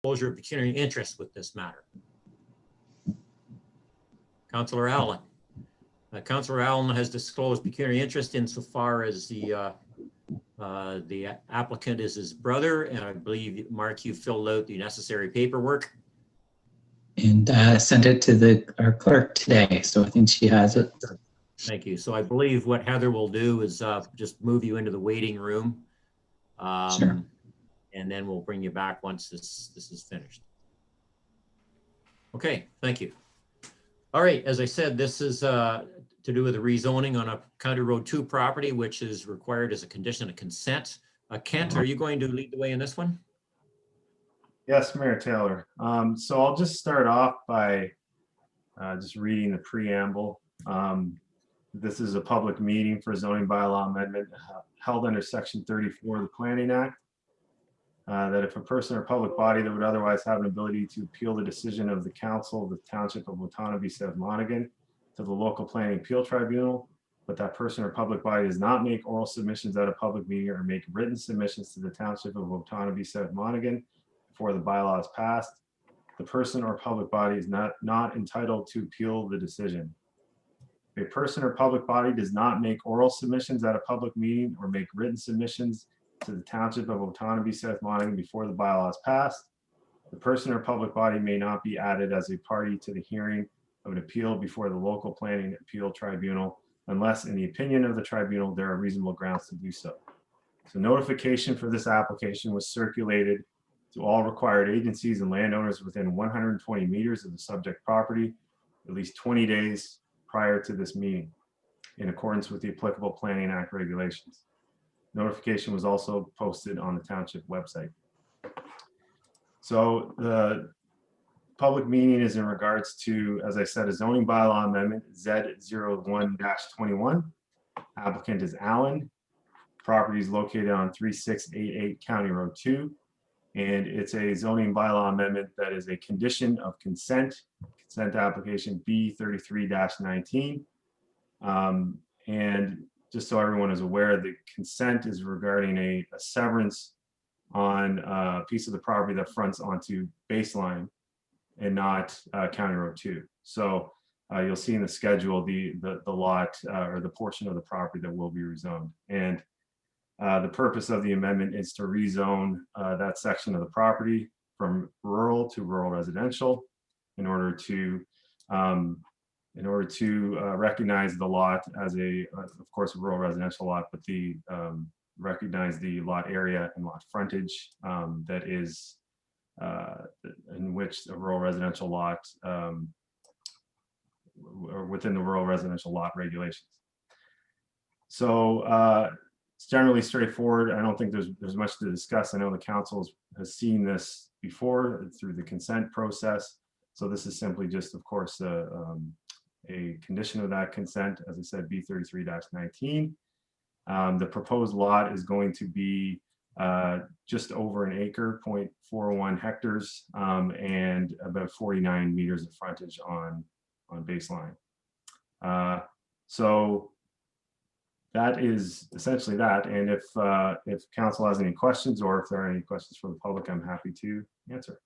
disclosure of pecuniary interest with this matter? Councillor Allen. Councillor Allen has disclosed pecuniary interest insofar as the applicant is his brother, and I believe, Mark, you filled out the necessary paperwork. And sent it to our clerk today, so I think she has it. Thank you. So I believe what Heather will do is just move you into the waiting room. Sure. And then we'll bring you back once this is finished. Okay, thank you. All right, as I said, this is to do with the rezoning on a County Road 2 property, which is required as a condition of consent. Kent, are you going to lead the way in this one? Yes, Mayor Taylor. So I'll just start off by just reading the preamble. This is a public meeting for zoning bylaw amendment held under Section 34 of the Planning Act. That if a person or public body that would otherwise have an ability to appeal the decision of the council of the Township of Otonabee-South Monaghan to the local planning appeal tribunal, but that person or public body does not make oral submissions at a public meeting or make written submissions to the Township of Otonabee-South Monaghan before the bylaw is passed, the person or public body is not entitled to appeal the decision. If a person or public body does not make oral submissions at a public meeting or make written submissions to the Township of Otonabee-South Monaghan before the bylaw is passed, the person or public body may not be added as a party to the hearing of an appeal before the local planning appeal tribunal unless, in the opinion of the tribunal, there are reasonable grounds to do so. So notification for this application was circulated to all required agencies and landowners within 120 meters of the subject property, at least 20 days prior to this meeting, in accordance with the applicable Planning Act regulations. Notification was also posted on the township website. So the public meeting is in regards to, as I said, a zoning bylaw amendment Z01-21. Applicant is Allen. Property is located on 3688 County Road 2. And it's a zoning bylaw amendment that is a condition of consent application B33-19. And just so everyone is aware, the consent is regarding a severance on a piece of the property that fronts onto Baseline and not County Road 2. So you'll see in the schedule the lot or the portion of the property that will be rezoned. And the purpose of the amendment is to rezone that section of the property from rural to rural residential in order to recognize the lot as of course, a rural residential lot, but recognize the lot area and lot frontage that is in which a rural residential lot or within the rural residential lot regulations. So it's generally straightforward. I don't think there's much to discuss. I know the council has seen this before through the consent process. So this is simply just, of course, a condition of that consent, as I said, B33-19. The proposed lot is going to be just over an acre, 0.41 hectares, and about 49 meters of frontage on Baseline. So that is essentially that. And if council has any questions or if there are any questions from the public, I'm happy to answer.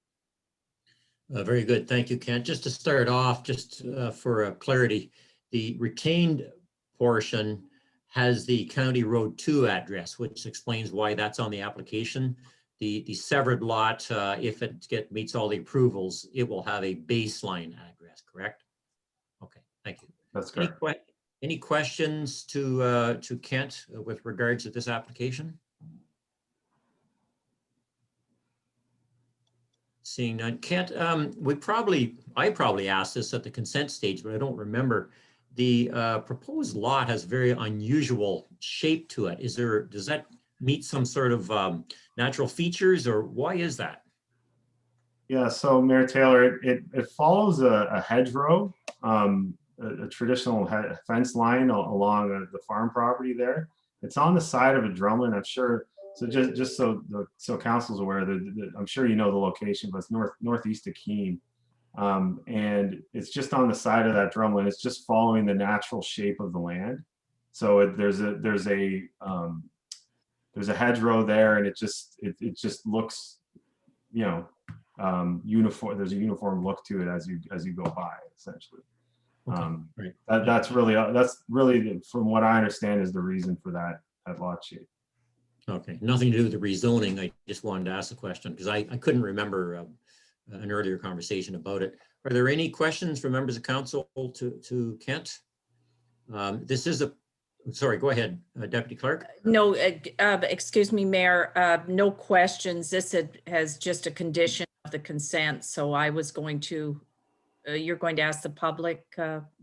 Very good. Thank you, Kent. Just to start off, just for clarity, the retained portion has the County Road 2 address, which explains why that's on the application. The severed lot, if it meets all the approvals, it will have a Baseline address, correct? Okay, thank you. That's correct. Any questions to Kent with regards to this application? Seeing none. Kent, I probably asked this at the consent stage, but I don't remember. The proposed lot has very unusual shape to it. Does that meet some sort of natural features, or why is that? Yeah, so Mayor Taylor, it follows a hedgerow, a traditional fence line along the farm property there. It's on the side of a drumlin, I'm sure. So just so council's aware, I'm sure you know the location, but it's northeast of Keene. And it's just on the side of that drumlin. It's just following the natural shape of the land. So there's a hedgerow there, and it just looks, uniform. There's a uniform look to it as you go by, essentially. Okay, right. That's really, from what I understand, is the reason for that lot change. Okay, nothing to do with the rezoning. I just wanted to ask the question because I couldn't remember an earlier conversation about it. Are there any questions from members of council to Kent? This is sorry, go ahead, Deputy Clerk. No, excuse me, Mayor, no questions. This has just a condition of the consent. So I was going to, you're going to ask the public?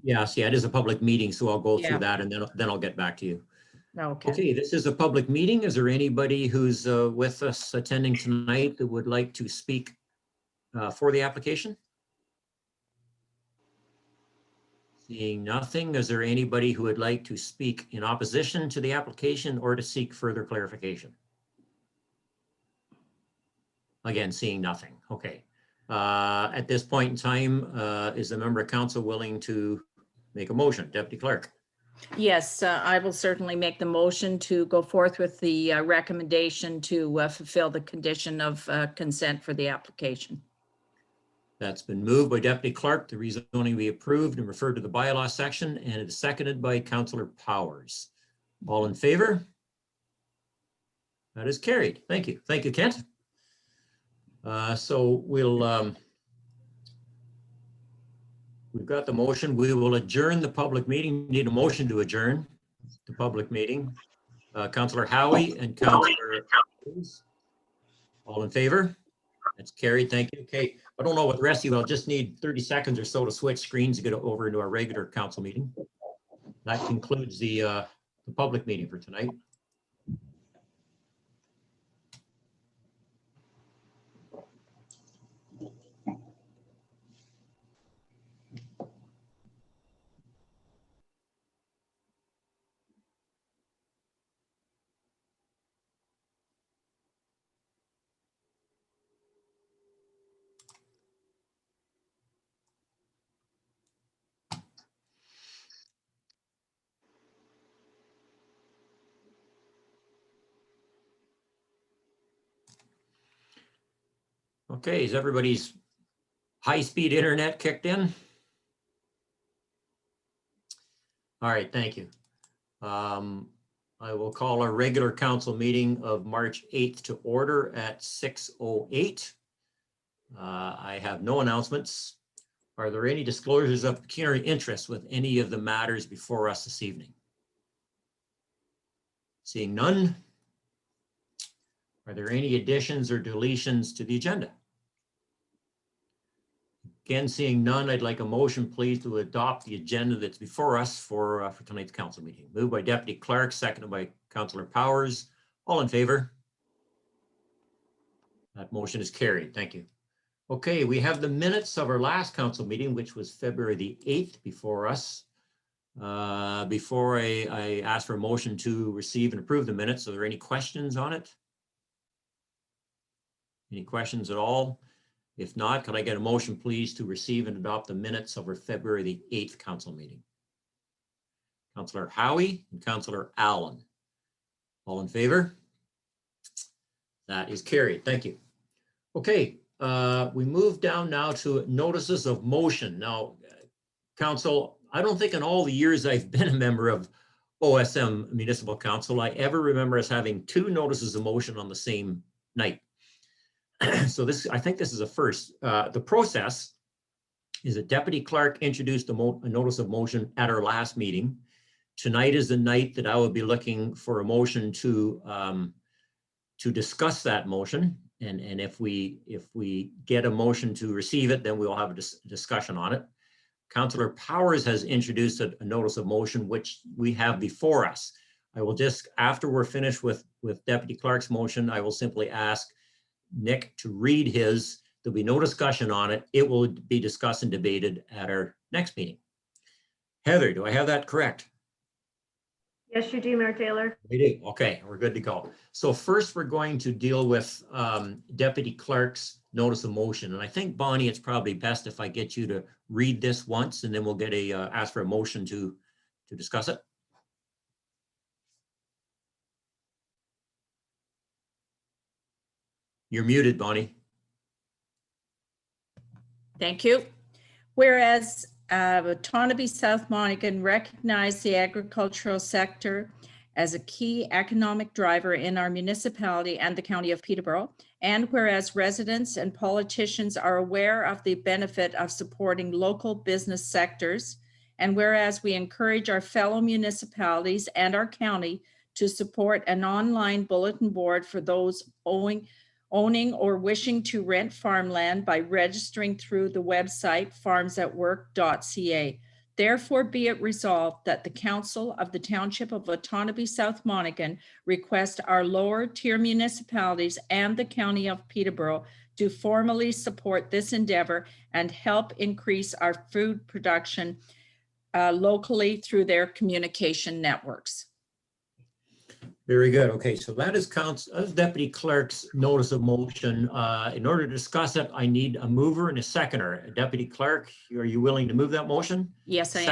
Yes, yeah, it is a public meeting, so I'll go Yeah. through that and then I'll get back to you. Okay. Okay, this is a public meeting. Is there anybody who's with us attending tonight that would like to speak for the application? Seeing nothing, is there anybody who would like to speak in opposition to the application or to seek further clarification? Again, seeing nothing. Okay. At this point in time, is a member of council willing to make a motion? Deputy Clerk. Yes, I will certainly make the motion to go forth with the recommendation to fulfill the condition of consent for the application. That's been moved by Deputy Clerk. The rezoning be approved and referred to the bylaw section, and it is seconded by Councillor Powers. All in favor? That is carried. Thank you. Thank you, Kent. So we've got the motion. We will adjourn the public meeting. Need a motion to adjourn the public meeting. Councillor Howie and Councillor. All in favor? That's carried. Thank you. Okay. I don't know what the rest of you, I'll just need 30 seconds or so to switch screens to get over into our regular council meeting. That concludes the public meeting for tonight. Okay, is everybody's high-speed internet kicked in? All right, thank you. I will call our regular council meeting of March 8th to order at 6:08. I have no announcements. Are there any disclosures of pecuniary interest with any of the matters before us this evening? Seeing none. Are there any additions or deletions to the agenda? Again, seeing none, I'd like a motion, please, to adopt the agenda that's before us for tonight's council meeting. Moved by Deputy Clerk, seconded by Councillor Powers. All in favor? That motion is carried. Thank you. Okay, we have the minutes of our last council meeting, which was February the 8th before us. Before I ask for a motion to receive and approve the minutes, are there any questions on it? Any questions at all? If not, could I get a motion, please, to receive and adopt the minutes of our February the 8th council meeting? Councillor Howie and Councillor Allen. All in favor? That is carried. Thank you. Okay, we move down now to notices of motion. Now, council, I don't think in all the years I've been a member of OSM Municipal Council, I ever remember us having two notices of motion on the same night. So I think this is a first. The process is that Deputy Clerk introduced a notice of motion at our last meeting. Tonight is the night that I will be looking for a motion to discuss that motion. And if we get a motion to receive it, then we'll have a discussion on it. Councillor Powers has introduced a notice of motion, which we have before us. I will just, after we're finished with Deputy Clerk's motion, I will simply ask Nick to read his. There'll be no discussion on it. It will be discussed and debated at our next meeting. Heather, do I have that correct? Yes, you do, Mayor Taylor. We do. Okay, we're good to go. So first we're going to deal with Deputy Clerk's notice of motion. And I think, Bonnie, it's probably best if I get you to read this once and then we'll get ask for a motion to discuss it. You're muted, Bonnie. Thank you. Whereas Otonabee-South Monacan recognized the agricultural sector as a key economic driver in our municipality and the County of Peterborough, and whereas residents and politicians are aware of the benefit of supporting local business sectors, and whereas we encourage our fellow municipalities and our county to support an online bulletin board for those owning or wishing to rent farmland by registering through the website farmsatwork.ca. Therefore be it resolved that the Council of the Township of Otonabee-South Monacan request our lower tier municipalities and the County of Peterborough to formally support this endeavor and help increase our food production locally through their communication networks. Very good. Okay, so that is Deputy Clerk's notice of motion. In order to discuss it, I need a mover and a seconder. Deputy Clerk, are you willing to move that motion? Yes, I am.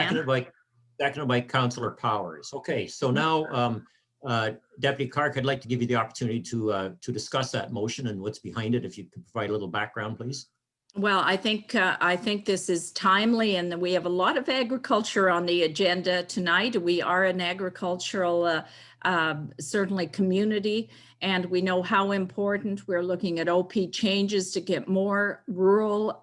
Seconded by Councillor Powers. Okay, so now, Deputy Clerk, I'd like to give you the opportunity to discuss that motion and what's behind it. If you could provide a little background, please. Well, I think this is timely, and we have a lot of agriculture on the agenda tonight. We are an agricultural certainly community, and we know how important we're looking at OP changes to get more rural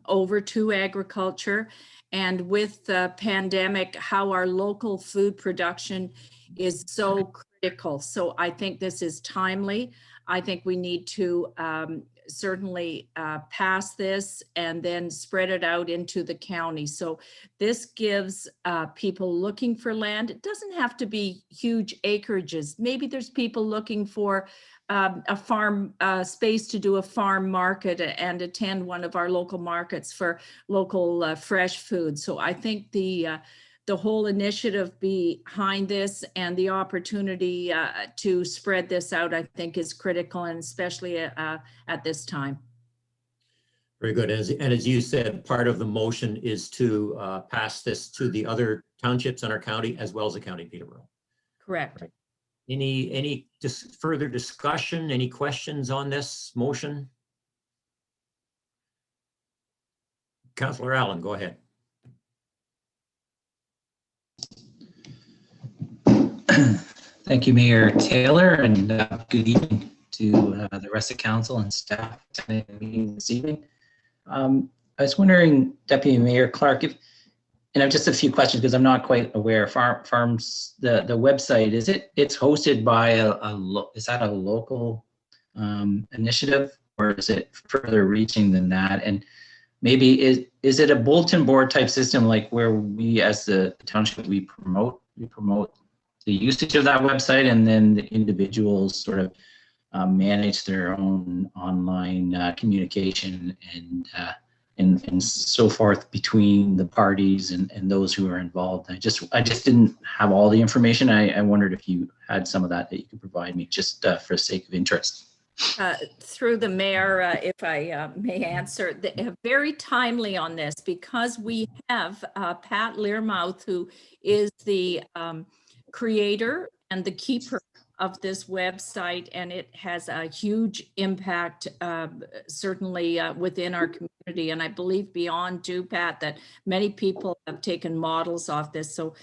over to agriculture, and with the pandemic, how our local food production is so critical. So I think this is timely. I think we need to certainly pass this and then spread it out into the county. So this gives people looking for land. It doesn't have to be huge acreages. Maybe there's people looking for a farm space to do a farm market and attend one of our local markets for local fresh food. So I think the whole initiative behind this and the opportunity to spread this out, I think, is critical, and especially at this time. Very good. And as you said, part of the motion is to pass this to the other townships in our county as well as the County of Peterborough. Correct. Right. Any further discussion? Any questions on this motion? Councillor Allen, go ahead. Thank you, Mayor Taylor, and good evening to the rest of council and staff attending the meeting this evening. I was wondering, Deputy Mayor Clark, and I have just a few questions because I'm not quite aware. Farms, the website, it's hosted by is that a local initiative, or is it further reaching than that? And maybe is it a bulletin board type system, like where we as the township we promote the usage of that website, and then the individuals sort of manage their own online communication and so forth between the parties and those who are involved. I just didn't have all the information. I wondered if you had some of that you could provide me, just for the sake of interest. Through the mayor, if I may answer, very timely on this, because we have Pat Learmouth, who is the creator and the keeper of this website, and it has a huge impact certainly within our community, and I believe beyond too, Pat, that many people have taken models off this. So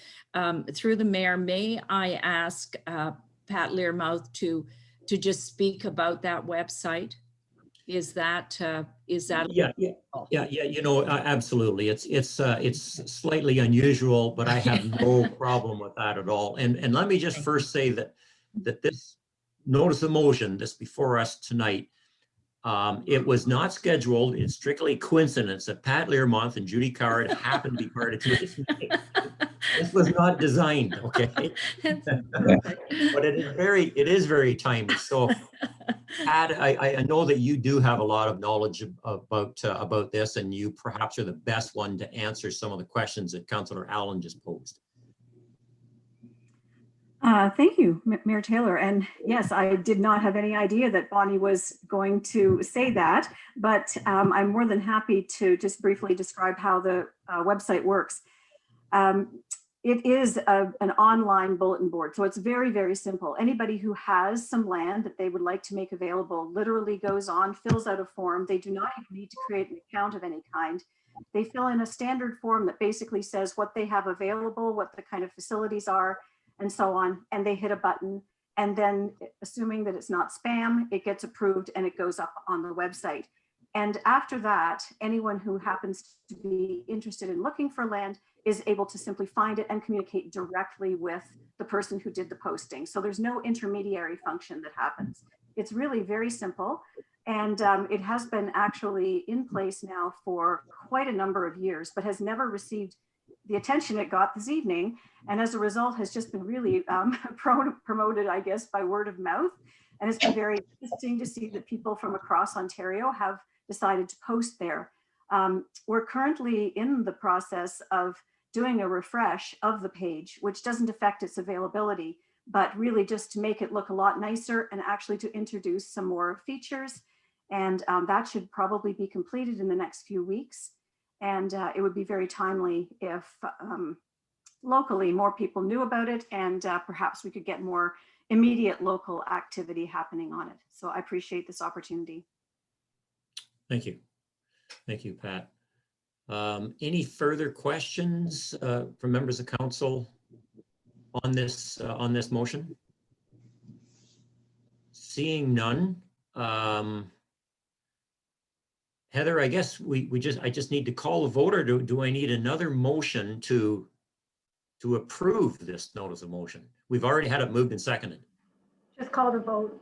through the mayor, may I ask Pat Learmouth to just speak about that website? Is that Yeah, you know, absolutely. It's slightly unusual, but I have no problem with that at all. And let me just first say that this notice of motion, this before us tonight, it was not scheduled. It's strictly coincidence that Pat Learmouth and Judy Card happened to be part of today's meeting. This was not designed, okay? But it is very timely. So, Pat, I know that you do have a lot of knowledge about this, and you perhaps are the best one to answer some of the questions that Councillor Allen just posed. Thank you, Mayor Taylor. And yes, I did not have any idea that Bonnie was going to say that, but I'm more than happy to just briefly describe how the website works. It is an online bulletin board. So it's very, very simple. Anybody who has some land that they would like to make available literally goes on, fills out a form. They do not even need to create an account of any kind. They fill in a standard form that basically says what they have available, what the kind of facilities are, and so on. And they hit a button. And then, assuming that it's not spam, it gets approved and it goes up on the website. And after that, anyone who happens to be interested in looking for land is able to simply find it and communicate directly with the person who did the posting. So there's no intermediary function that happens. It's really very simple. And it has been actually in place now for quite a number of years, but has never received the attention it got this evening. And as a result has just been really promoted, I guess, by word of mouth. And it's been very interesting to see that people from across Ontario have decided to post there. We're currently in the process of doing a refresh of the page, which doesn't affect its availability, but really just to make it look a lot nicer and actually to introduce some more features. And that should probably be completed in the next few weeks. And it would be very timely if locally more people knew about it, and perhaps we could get more immediate local activity happening on it. So I appreciate this opportunity. Thank you. Thank you, Pat. Any further questions from members of council on this motion? Seeing none. Heather, I guess I just need to call a vote, or do I need another motion to approve this notice of motion? We've already had it moved and seconded. Just call the vote.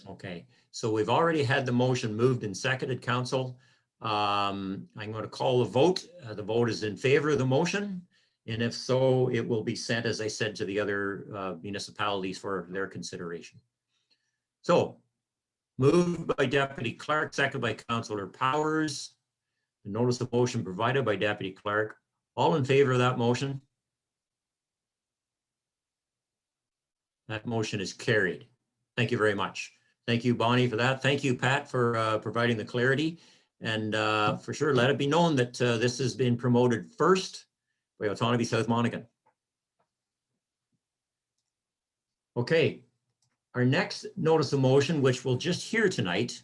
Okay, so we've already had the motion moved and seconded, council. I'm going to call a vote. The vote is in favor of the motion. And if so, it will be sent, as I said, to the other municipalities for their consideration. So moved by Deputy Clerk, seconded by Councillor Powers. The notice of motion provided by Deputy Clerk. All in favor of that motion? That motion is carried. Thank you very much. Thank you, Bonnie, for that. Thank you, Pat, for providing the clarity. And for sure, let it be known that this has been promoted first by Otonabee-South Monaghan. Okay, our next notice of motion, which we'll just hear tonight,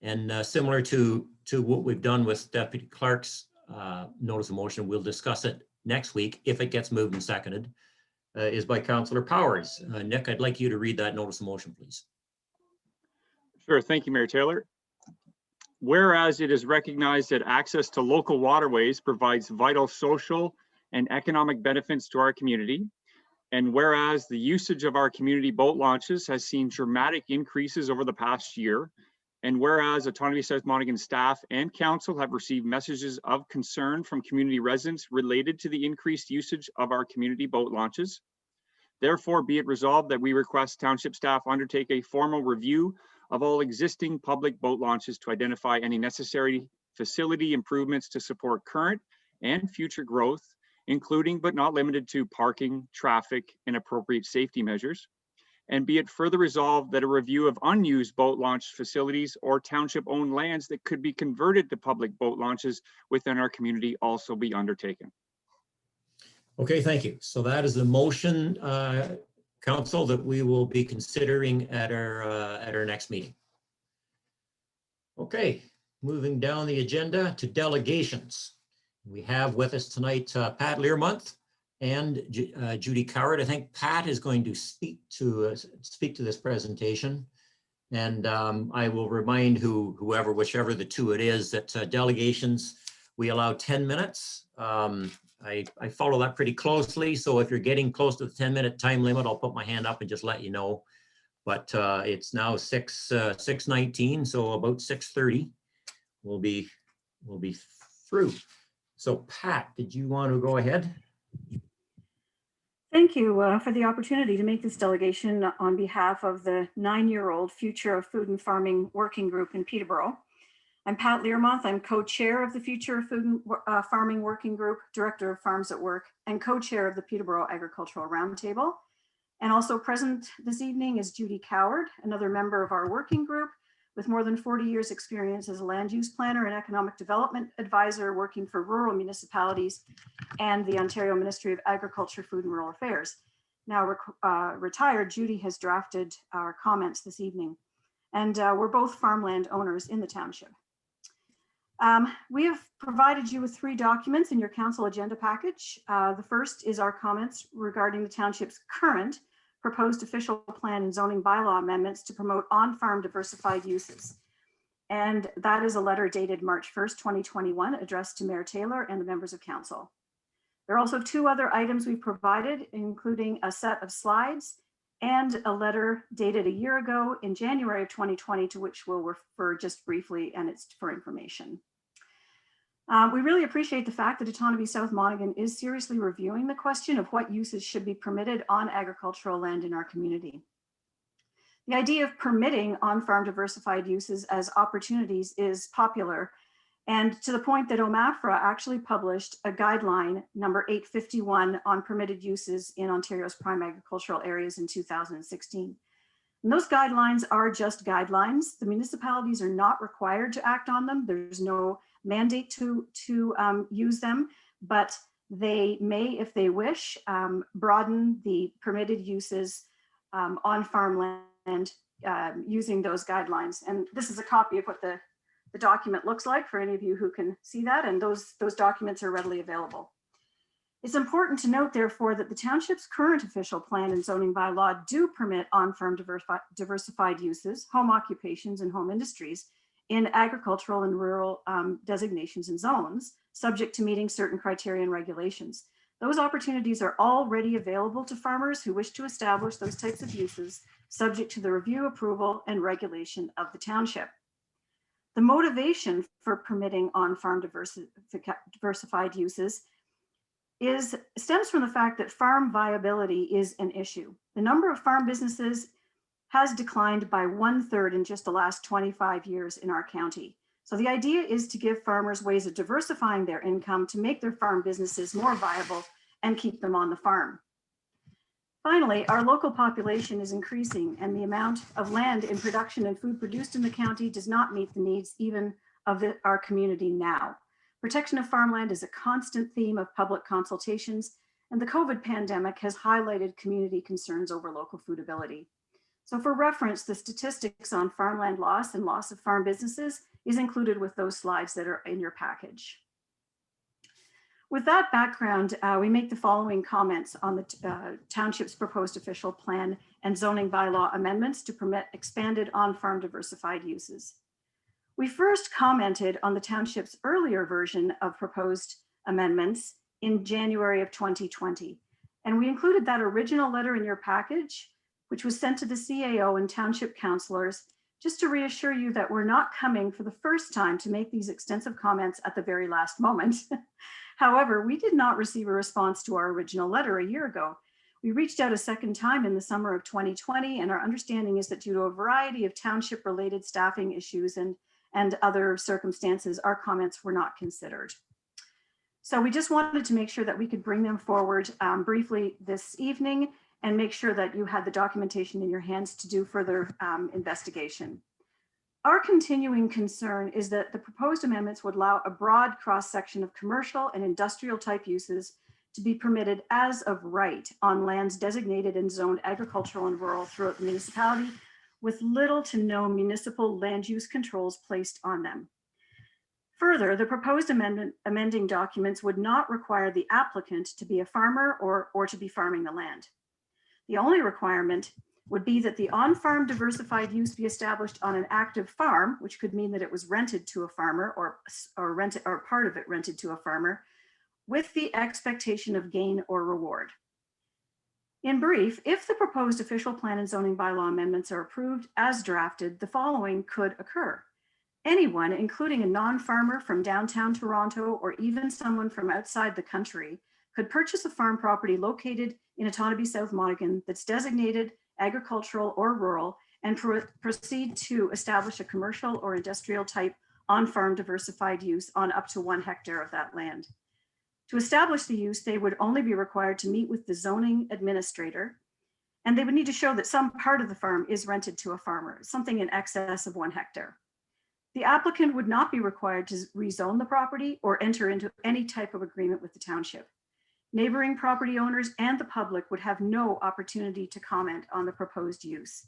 and similar to what we've done with Deputy Clerk's notice of motion, we'll discuss it next week if it gets moved and seconded, is by Councillor Powers. Nick, I'd like you to read that notice of motion, please. Sure, thank you, Mayor Taylor. Whereas it is recognized that access to local waterways provides vital social and economic benefits to our community, and whereas the usage of our community boat launches has seen dramatic increases over the past year, and whereas Otonabee-South Monaghan staff and council have received messages of concern from community residents related to the increased usage of our community boat launches, therefore be it resolved that we request township staff undertake a formal review of all existing public boat launches to identify any necessary facility improvements to support current and future growth, including but not limited to parking, traffic, and appropriate safety measures. And be it further resolved that a review of unused boat launch facilities or township-owned lands that could be converted to public boat launches within our community also be undertaken. Okay, thank you. So that is the motion, Council, that we will be considering at our next meeting. Okay, moving down the agenda to delegations. We have with us tonight Pat Learmonth and Judy Coward. I think Pat is going to speak to this presentation, and I will remind whichever the two it is, that delegations we allow 10 minutes. I follow that pretty closely, so if you're getting close to the 10-minute time limit, I'll put my hand up and just let you know. But it's now 6:19, so about 6:30 we'll be through. So Pat, did you want to go ahead? Thank you for the opportunity to make this delegation on behalf of the 9-year-old Future of Food and Farming Working Group in Peterborough. I'm Pat Learmonth. I'm co-chair of the Future of Food and Farming Working Group, Director of Farms at Work, and co-chair of the Peterborough Agricultural Roundtable. And also present this evening is Judy Coward, another member of our working group, with more than 40 years experience as a land use planner and economic development advisor working for rural municipalities and the Ontario Ministry of Agriculture, Food and Rural Affairs. Now retired, Judy has drafted our comments this evening, and we're both farmland owners in the township. We have provided you with 3 documents in your council agenda package. The first is our comments regarding the township's current proposed official plan and zoning bylaw amendments to promote on-farm diversified uses. And that is a letter dated March 1st, 2021, addressed to Mayor Taylor and the members of council. There are also 2 other items we've provided, including a set of slides and a letter dated a year ago in January of 2020, to which we'll refer just briefly, and it's for information. We really appreciate the fact that Otonabee-South Monaghan is seriously reviewing the question of what uses should be permitted on agricultural land in our community. The idea of permitting on-farm diversified uses as opportunities is popular, and to the point that OMAFRA actually published a guideline number 851 on permitted uses in Ontario's prime agricultural areas in 2016. And those guidelines are just guidelines. The municipalities are not required to act on them. There's no mandate to use them, but they may, if they wish, broaden the permitted uses on farmland using those guidelines. And this is a copy of what the document looks like for any of you who can see that, and those documents are readily available. It's important to note, therefore, that the township's current official plan and zoning bylaw do permit on-farm diversified uses, home occupations, and home industries in agricultural and rural designations and zones, subject to meeting certain criteria and regulations. Those opportunities are already available to farmers who wish to establish those types of uses, subject to the review, approval, and regulation of the township. The motivation for permitting on-farm diversified uses stems from the fact that farm viability is an issue. The number of farm businesses has declined by 1/3 in just the last 25 years in our county. So the idea is to give farmers ways of diversifying their income to make their farm businesses more viable and keep them on the farm. Finally, our local population is increasing, and the amount of land in production and food produced in the county does not meet the needs even of our community now. Protection of farmland is a constant theme of public consultations, and the COVID pandemic has highlighted community concerns over local foodability. So for reference, the statistics on farmland loss and loss of farm businesses is included with those slides that are in your package. With that background, we make the following comments on the township's proposed official plan and zoning bylaw amendments to permit expanded on-farm diversified uses. We first commented on the township's earlier version of proposed amendments in January of 2020. And we included that original letter in your package, which was sent to the CAO and township councilors, just to reassure you that we're not coming for the first time to make these extensive comments at the very last moment. However, we did not receive a response to our original letter a year ago. We reached out a second time in the summer of 2020, and our understanding is that due to a variety of township-related staffing issues and other circumstances, our comments were not considered. So we just wanted to make sure that we could bring them forward briefly this evening and make sure that you had the documentation in your hands to do further investigation. Our continuing concern is that the proposed amendments would allow a broad cross-section of commercial and industrial type uses to be permitted as of right on lands designated and zoned agricultural and rural throughout the municipality, with little to no municipal land use controls placed on them. Further, the proposed amending documents would not require the applicant to be a farmer or to be farming the land. The only requirement would be that the on-farm diversified use be established on an active farm, which could mean that it was rented to a farmer or rented, or part of it rented to a farmer, with the expectation of gain or reward. In brief, if the proposed official plan and zoning bylaw amendments are approved as drafted, the following could occur. Anyone, including a non-farmer from downtown Toronto or even someone from outside the country, could purchase a farm property located in Otonabee-South Monaghan that's designated agricultural or rural and proceed to establish a commercial or industrial type on-farm diversified use on up to 1 hectare of that land. To establish the use, they would only be required to meet with the zoning administrator And they would need to show that some part of the farm is rented to a farmer, something in excess of 1 hectare. The applicant would not be required to rezone the property or enter into any type of agreement with the township. Neighboring property owners and the public would have no opportunity to comment on the proposed use.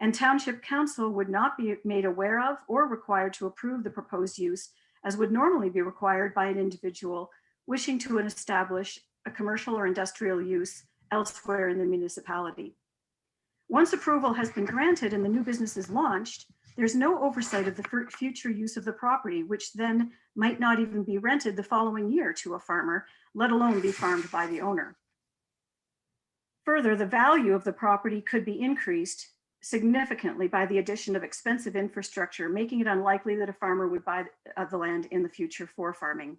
And Township Council would not be made aware of or required to approve the proposed use, as would normally be required by an individual wishing to establish a commercial or industrial use elsewhere in the municipality. Once approval has been granted and the new business is launched, there's no oversight of the future use of the property, which then might not even be rented the following year to a farmer, let alone be farmed by the owner. Further, the value of the property could be increased significantly by the addition of expensive infrastructure, making it unlikely that a farmer would buy the land in the future for farming.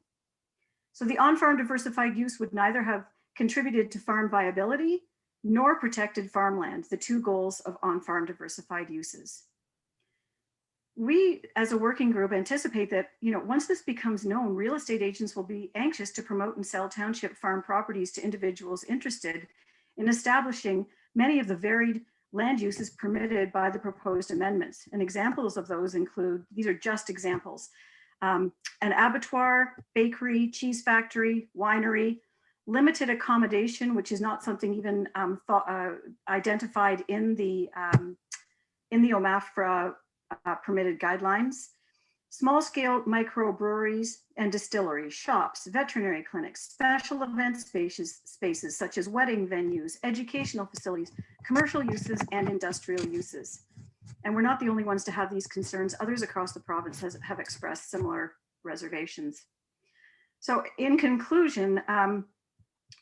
So the on-farm diversified use would neither have contributed to farm viability nor protected farmland, the two goals of on-farm diversified uses. We, as a working group, anticipate that, once this becomes known, real estate agents will be anxious to promote and sell township farm properties to individuals interested in establishing many of the varied land uses permitted by the proposed amendments. And examples of those include, these are just examples, an abattoir, bakery, cheese factory, winery, limited accommodation, which is not something even identified in the OMAFRA permitted guidelines, small-scale microbreweries and distilleries, shops, veterinary clinics, special event spaces such as wedding venues, educational facilities, commercial uses, and industrial uses. And we're not the only ones to have these concerns. Others across the province have expressed similar reservations. So in conclusion,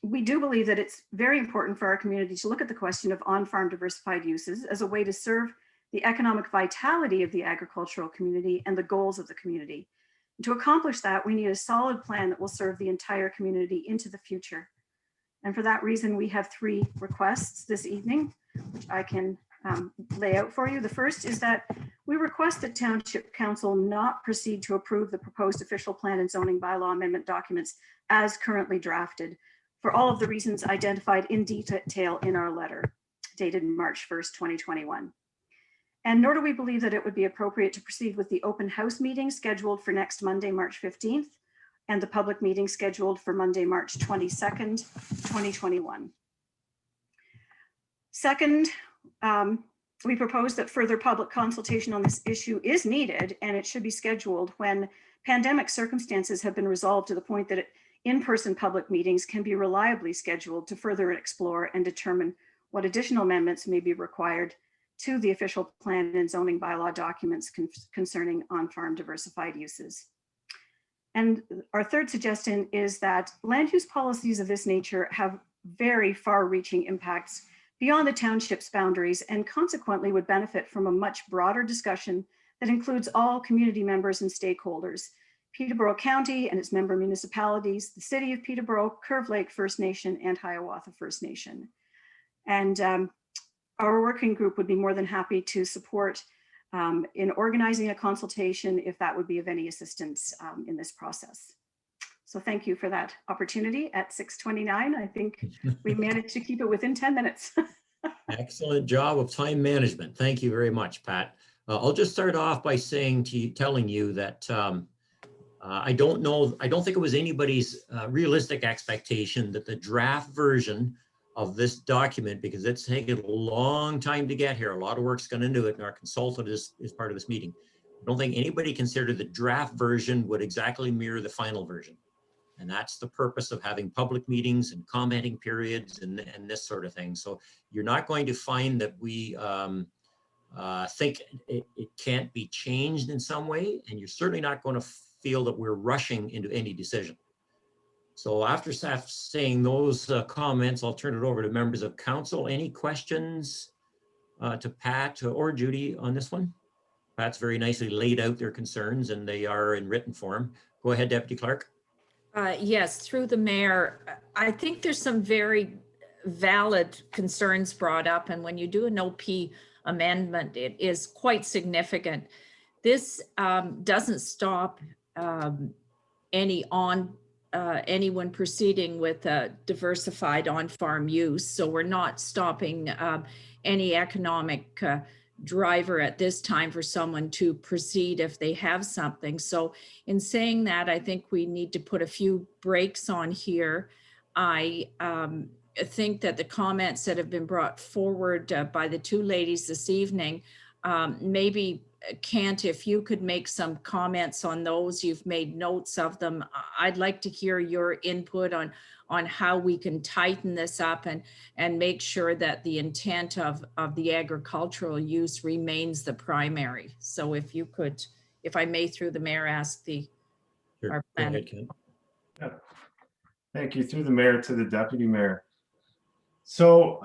we do believe that it's very important for our community to look at the question of on-farm diversified uses as a way to serve the economic vitality of the agricultural community and the goals of the community. And to accomplish that, we need a solid plan that will serve the entire community into the future. And for that reason, we have 3 requests this evening, which I can lay out for you. The first is that we request that Township Council not proceed to approve the proposed official plan and zoning bylaw amendment documents as currently drafted, for all of the reasons identified in detail in our letter dated March 1st, 2021. And nor do we believe that it would be appropriate to proceed with the open house meeting scheduled for next Monday, March 15th, and the public meeting scheduled for Monday, March 22nd, 2021. Second, we propose that further public consultation on this issue is needed, and it should be scheduled when pandemic circumstances have been resolved to the point that in-person public meetings can be reliably scheduled to further explore and determine what additional amendments may be required to the official plan and zoning bylaw documents concerning on-farm diversified uses. And our third suggestion is that land use policies of this nature have very far-reaching impacts beyond the township's boundaries, and consequently would benefit from a much broader discussion that includes all community members and stakeholders, Peterborough County and its member municipalities, the City of Peterborough, Curve Lake First Nation, and Hiawatha First Nation. And our working group would be more than happy to support in organizing a consultation if that would be of any assistance in this process. So thank you for that opportunity at 6:29. I think we managed to keep it within 10 minutes. Excellent job of time management. Thank you very much, Pat. I'll just start off by telling you that I don't think it was anybody's realistic expectation that the draft version of this document, because it's taken a long time to get here, a lot of work's gone into it, and our consultant is part of this meeting. I don't think anybody considered the draft version would exactly mirror the final version. And that's the purpose of having public meetings and commenting periods and this sort of thing. So you're not going to find that we think it can't be changed in some way, and you're certainly not going to feel that we're rushing into any decision. So after saying those comments, I'll turn it over to members of council. Any questions to Pat or Judy on this one? Pat's very nicely laid out their concerns, and they are in written form. Go ahead, Deputy Clerk. Yes, through the mayor, I think there's some very valid concerns brought up. And when you do an OP amendment, it is quite significant. This doesn't stop any anyone proceeding with a diversified on-farm use. So we're not stopping any economic driver at this time for someone to proceed if they have something. So in saying that, I think we need to put a few brakes on here. I think that the comments that have been brought forward by the two ladies this evening, maybe Kent, if you could make some comments on those, you've made notes of them. I'd like to hear your input on how we can tighten this up and make sure that the intent of the agricultural use remains the primary. So if you could, if I may, through the mayor, ask Sure. our Go planning. ahead, Ken. Yeah. Thank you. Through the mayor to the deputy mayor. So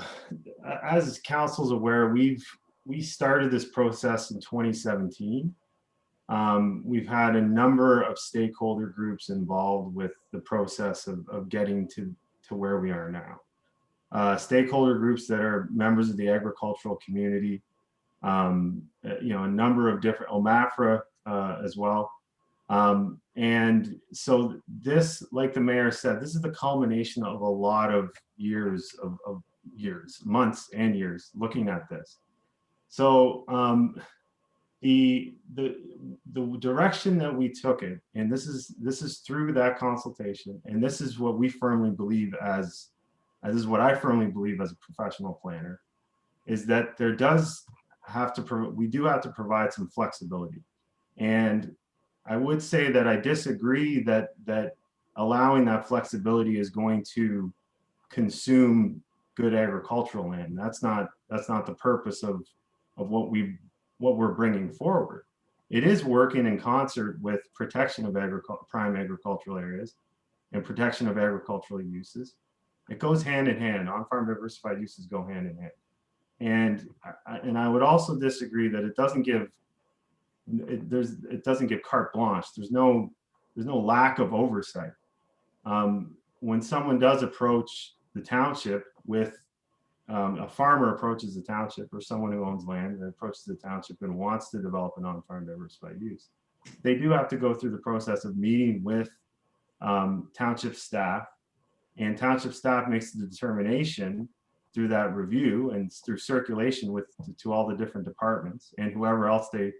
as council's aware, we started this process in 2017. We've had a number of stakeholder groups involved with the process of getting to where we are now. Stakeholder groups that are members of the agricultural community, a number of different, OMAFRA as well. And so this, like the mayor said, this is the culmination of a lot of years of months and years looking at this. So the direction that we took it, and this is through that consultation, and this is what we firmly believe as is what I firmly believe as a professional planner, is that there does have to we do have to provide some flexibility. And I would say that I disagree that allowing that flexibility is going to consume good agricultural land. That's not the purpose of what we're bringing forward. It is working in concert with protection of prime agricultural areas and protection of agricultural uses. It goes hand in hand. On-farm diversified uses go hand in hand. And I would also disagree that it doesn't give carte blanche. There's no lack of oversight. When someone does approach the township with a farmer approaches the township, or someone who owns land and approaches the township and wants to develop an on-farm diversified use, they do have to go through the process of meeting with township staff, and township staff makes the determination through that review and through circulation to all the different departments and whoever else they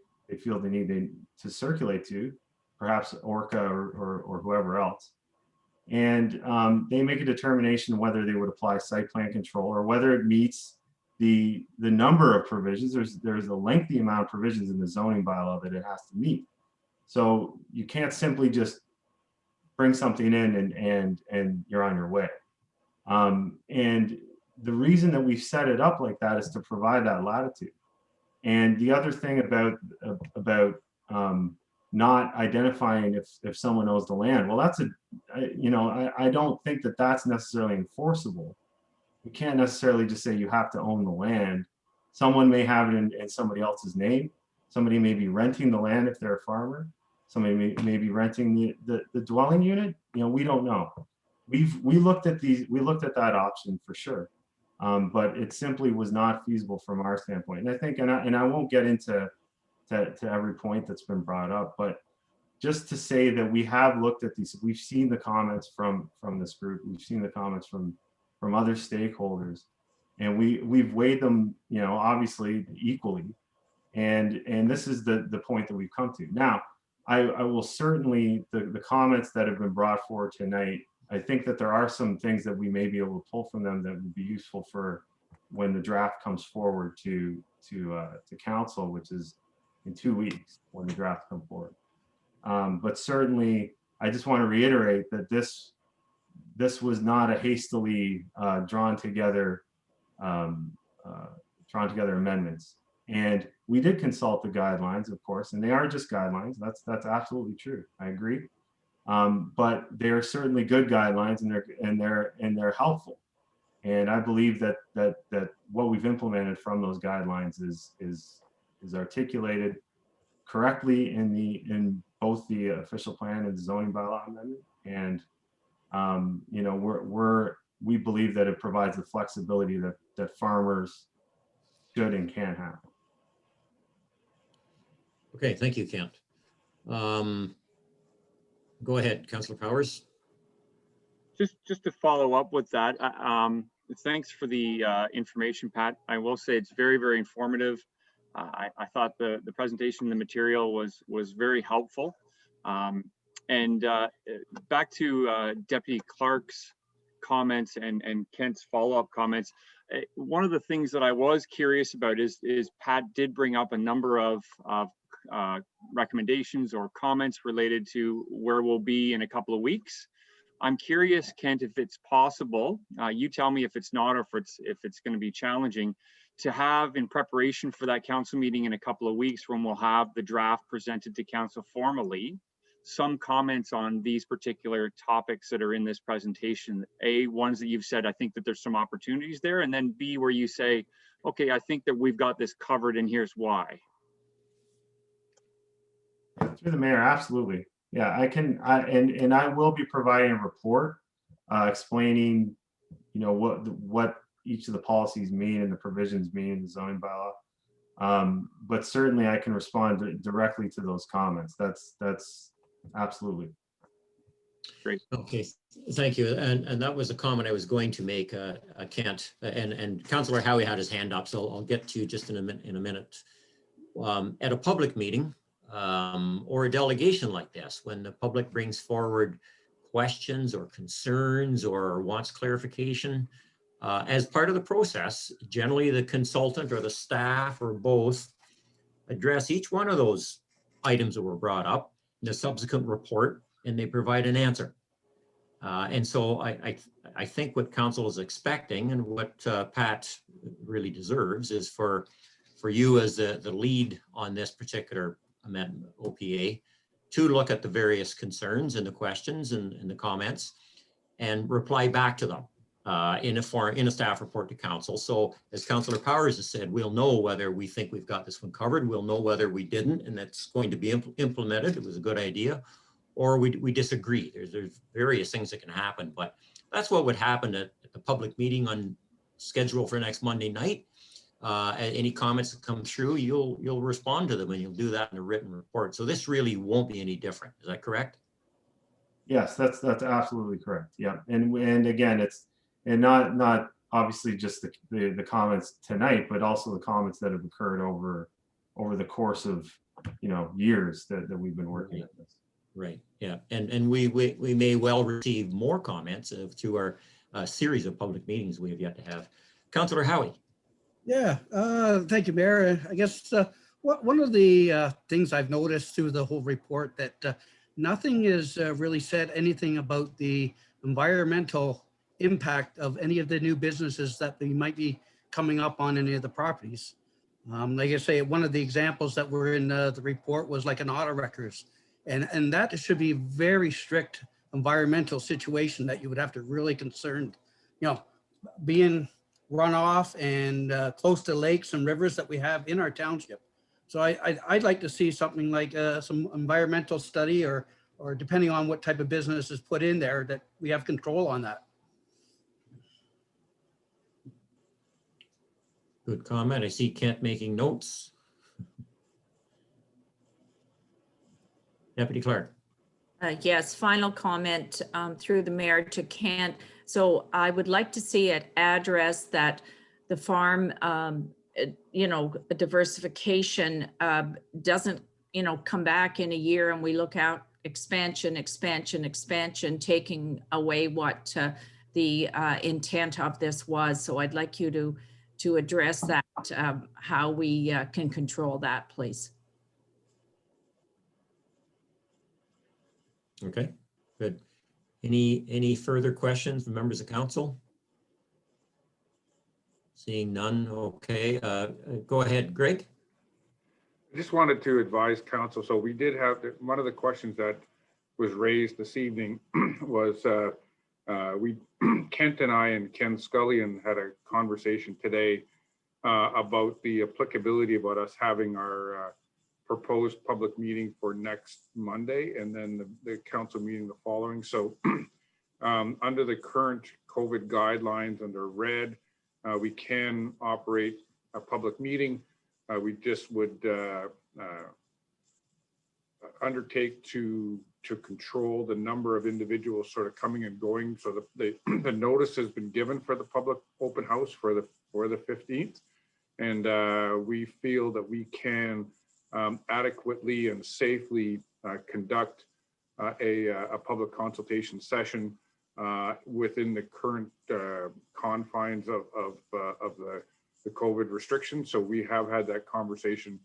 feel they need to circulate to, perhaps Orca or whoever else. And they make a determination whether they would apply site plan control or whether it meets the number of provisions. There's a lengthy amount of provisions in the zoning bylaw that it has to meet. So you can't simply just bring something in and you're on your way. And the reason that we've set it up like that is to provide that latitude. And the other thing about not identifying if someone owns the land, well, that's I don't think that that's necessarily enforceable. You can't necessarily just say you have to own the land. Someone may have it in somebody else's name. Somebody may be renting the land if they're a farmer. Somebody may be renting the dwelling unit. We don't know. We looked at that option for sure. But it simply was not feasible from our standpoint. And I think, and I won't get into every point that's been brought up, but just to say that we have looked at these, we've seen the comments from this group, we've seen the comments from other stakeholders, and we've weighed them, obviously equally. And this is the point that we've come to. Now, I will certainly, the comments that have been brought forward tonight, I think that there are some things that we may be able to pull from them that would be useful for when the draft comes forward to council, which is in 2 weeks when the draft comes forward. But certainly, I just want to reiterate that this was not a hastily drawn together amendments. And we did consult the guidelines, of course, and they are just guidelines. That's absolutely true. I agree. But they are certainly good guidelines, and they're helpful. And I believe that what we've implemented from those guidelines is articulated correctly in both the official plan and the zoning bylaw amendment. And we believe that it provides the flexibility that farmers should and can have. Okay, thank you, Kent. Go ahead, Councillor Powers. just to follow up with that, thanks for the information, Pat. I will say it's very, very informative. I thought the presentation, the material was very helpful. And back to Deputy Clark's comments and Kent's follow-up comments. One of the things that I was curious about is Pat did bring up a number of recommendations or comments related to where we'll be in a couple of weeks. I'm curious, Kent, if it's possible, you tell me if it's not, or if it's going to be challenging, to have in preparation for that council meeting in a couple of weeks when we'll have the draft presented to council formally, some comments on these particular topics that are in this presentation. A, ones that you've said, I think that there's some opportunities there, and then B, where you say, okay, I think that we've got this covered and here's why. Through the mayor, absolutely. Yeah, and I will be providing a report explaining, what each of the policies mean and the provisions mean in the zoning bylaw. But certainly I can respond directly to those comments. That's absolutely. Great. Okay, thank you. And that was a comment I was going to make, Kent, and Councillor Howie had his hand up, so I'll get to you just in a minute. At a public meeting or a delegation like this, when the public brings forward questions or concerns or wants clarification, as part of the process, generally the consultant or the staff or both address each one of those items that were brought up in the subsequent report, and they provide an answer. And so I think what council is expecting and what Pat really deserves is for you as the lead on this particular amendment, OPA, to look at the various concerns and the questions and the comments and reply back to them in a staff report to council. So as Councillor Powers has said, we'll know whether we think we've got this one covered. We'll know whether we didn't, and that's going to be implemented. It was a good idea, or we disagree. There's various things that can happen, but that's what would happen at the public meeting on schedule for next Monday night. Any comments that come through, you'll respond to them, and you'll do that in a written report. So this really won't be any different. Is that correct? Yes, that's absolutely correct. Yeah, and again, it's not obviously just the comments tonight, but also the comments that have occurred over the course of years that we've been working at this. Right. Yeah, and we may well receive more comments through our series of public meetings we have yet to have. Councillor Howie. Yeah, thank you, Mayor. I guess one of the things I've noticed through the whole report that nothing is really said anything about the environmental impact of any of the new businesses that they might be coming up on any of the properties. Like I say, one of the examples that were in the report was like an auto wreckers, and that should be very strict environmental situation that you would have to really concerned, being runoff and close to lakes and rivers that we have in our township. So I'd like to see something like some environmental study or depending on what type of business is put in there, that we have control on that. Good comment. I see Kent making notes. Deputy Clerk. Yes, final comment through the mayor to Kent. So I would like to see it addressed that the farm, diversification doesn't, come back in a year and we look out expansion, taking away what the intent of this was. So I'd like you to address that, how we can control that, please. Okay, good. Any further questions from members of council? Seeing none, okay. Go ahead, Greg. I just wanted to advise council. So we did have one of the questions that was raised this evening was Kent and I and Ken Scullion had a conversation today about the applicability about us having our proposed public meeting for next Monday and then the council meeting the following. So under the current COVID guidelines under RED, we can operate a public meeting. We just would undertake to to control the number of individuals sort of coming and going. So the notice has been given for the public open house for the 15th. And we feel that we can adequately and safely conduct a public consultation session within the current confines of the COVID restrictions. So we have had that conversation,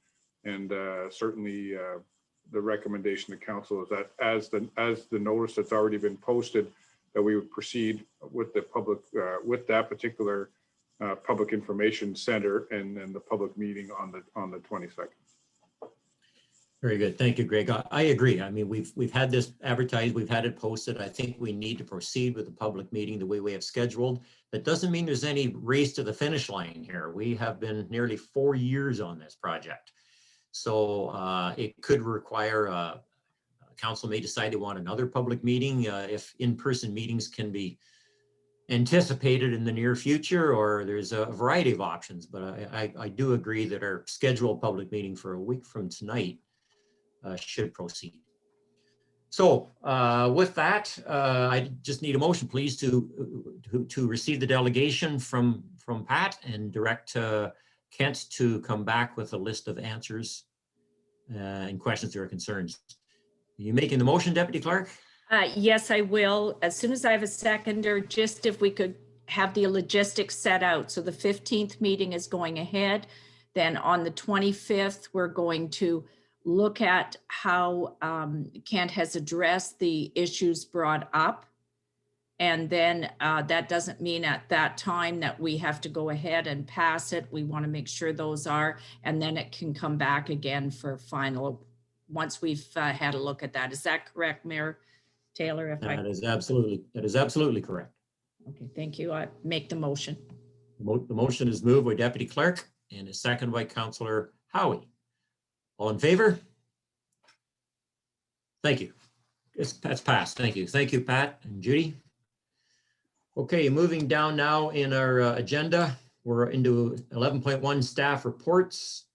and certainly the recommendation to council is that as the notice that's already been posted, that we would proceed with the public with that particular public information center and then the public meeting on the 22nd. Very good. Thank you, Greg. I agree. I mean, we've had this advertised, we've had it posted. I think we need to proceed with the public meeting the way we have scheduled. That doesn't mean there's any race to the finish line here. We have been nearly 4 years on this project. So it could require, council may decide they want another public meeting if in-person meetings can be anticipated in the near future, or there's a variety of options. But I do agree that our scheduled public meeting for a week from tonight should proceed. So with that, I just need a motion, please, to receive the delegation from Pat and direct Kent to come back with a list of answers and questions or concerns. Are you making the motion, Deputy Clerk? Yes, I will. As soon as I have a seconder, just if we could have the logistics set out. So the 15th meeting is going ahead. Then on the 25th, we're going to look at how Kent has addressed the issues brought up. And then that doesn't mean at that time that we have to go ahead and pass it. We want to make sure those are, and then it can come back again for final once we've had a look at that. Is that correct, Mayor Taylor? That is absolutely correct. Okay, thank you. I make the motion. The motion is moved by Deputy Clerk and is seconded by Councillor Howie. All in favor? Thank you. That's passed. Thank you. Thank you, Pat and Judy. Okay, moving down now in our agenda, we're into 11.1 staff reports.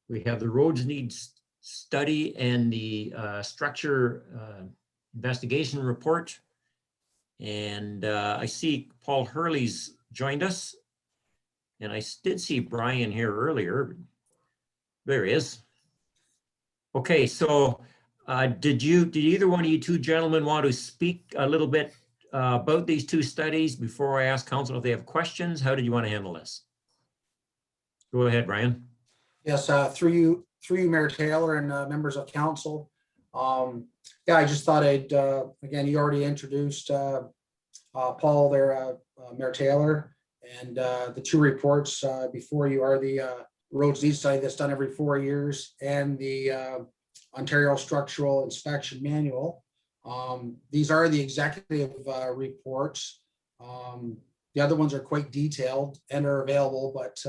We have the roads needs study and the structure investigation report. And I see Paul Hurley's joined us. And I did see Brian here earlier. There he is. Okay, so did either one of you two gentlemen want to speak a little bit about these two studies before I ask council if they have questions? How did you want to handle this? Go ahead, Brian. Yes, through you, Mayor Taylor and members of council. Yeah, I just thought I'd, again, you already introduced Paul there, Mayor Taylor, and the two reports before you are the roads needs study that's done every 4 years and the Ontario Structural Inspection Manual. These are the executive reports. The other ones are quite detailed and are available, but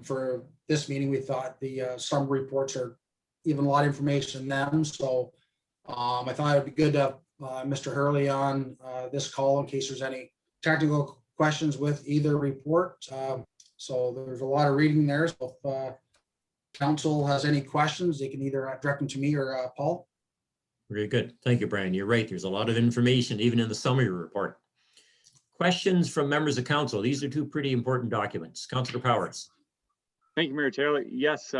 for this meeting, we thought the summary reports are even a lot of information in them. So I thought it'd be good to have Mr. Hurley on this call in case there's any technical questions with either report. So there's a lot of reading there. So if council has any questions, they can either direct them to me or Paul. Very good. Thank you, Brian. You're right. There's a lot of information, even in the summary report. Questions from members of council. These are two pretty important documents. Councillor Powers. Thank you, Mayor Taylor. Yes,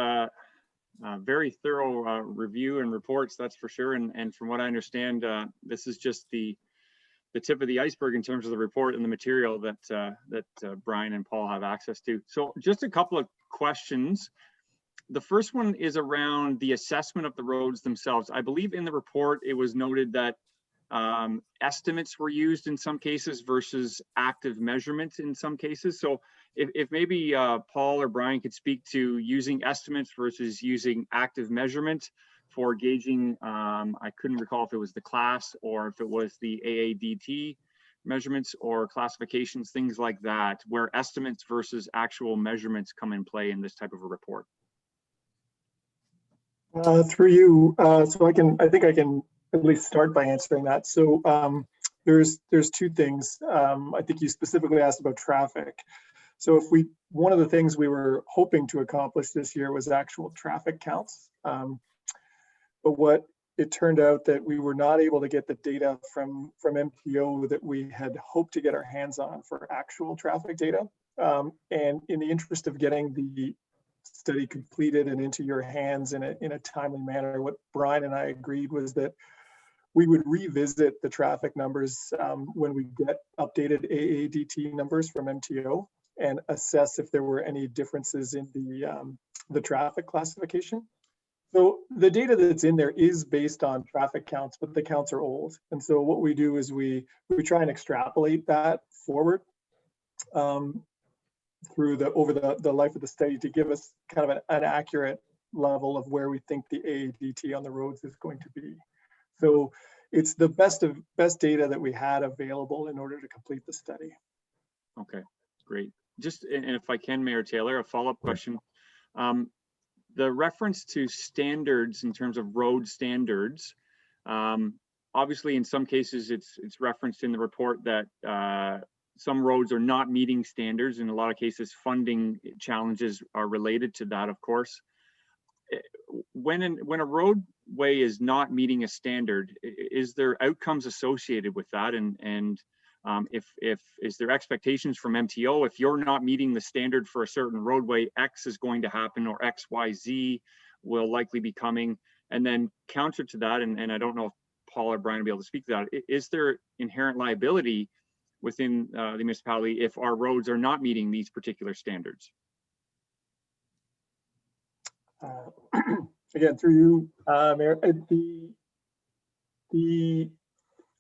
very thorough review and reports, that's for sure. And from what I understand, this is just the tip of the iceberg in terms of the report and the material that Brian and Paul have access to. So just a couple of questions. The first one is around the assessment of the roads themselves. I believe in the report, it was noted that estimates were used in some cases versus active measurements in some cases. So if maybe Paul or Brian could speak to using estimates versus using active measurement for gauging, I couldn't recall if it was the class or if it was the AADT measurements or classifications, things like that, where estimates versus actual measurements come in play in this type of a report. Through you, so I think I can at least start by answering that. So there's two things. I think you specifically asked about traffic. So one of the things we were hoping to accomplish this year was actual traffic counts. But what it turned out that we were not able to get the data from MTO that we had hoped to get our hands on for actual traffic data. And in the interest of getting the study completed and into your hands in a timely manner, what Brian and I agreed was that we would revisit the traffic numbers when we get updated AADT numbers from MTO and assess if there were any differences in the traffic classification. So the data that's in there is based on traffic counts, but the counts are old. And so what we do is we try and extrapolate that forward through over the life of the study to give us kind of an accurate level of where we think the AADT on the roads is going to be. So it's the best data that we had available in order to complete the study. Okay, great. Just, and if I can, Mayor Taylor, a follow-up question. The reference to standards in terms of road standards, obviously in some cases it's referenced in the report that some roads are not meeting standards. In a lot of cases, funding challenges are related to that, of course. When a roadway is not meeting a standard, is there outcomes associated with that? And if is there expectations from MTO, if you're not meeting the standard for a certain roadway, X is going to happen, or X, Y, Z will likely be coming? And then counter to that, and I don't know if Paul or Brian will be able to speak to that, is there inherent liability within the municipality if our roads are not meeting these particular standards? Again, through you, Mayor,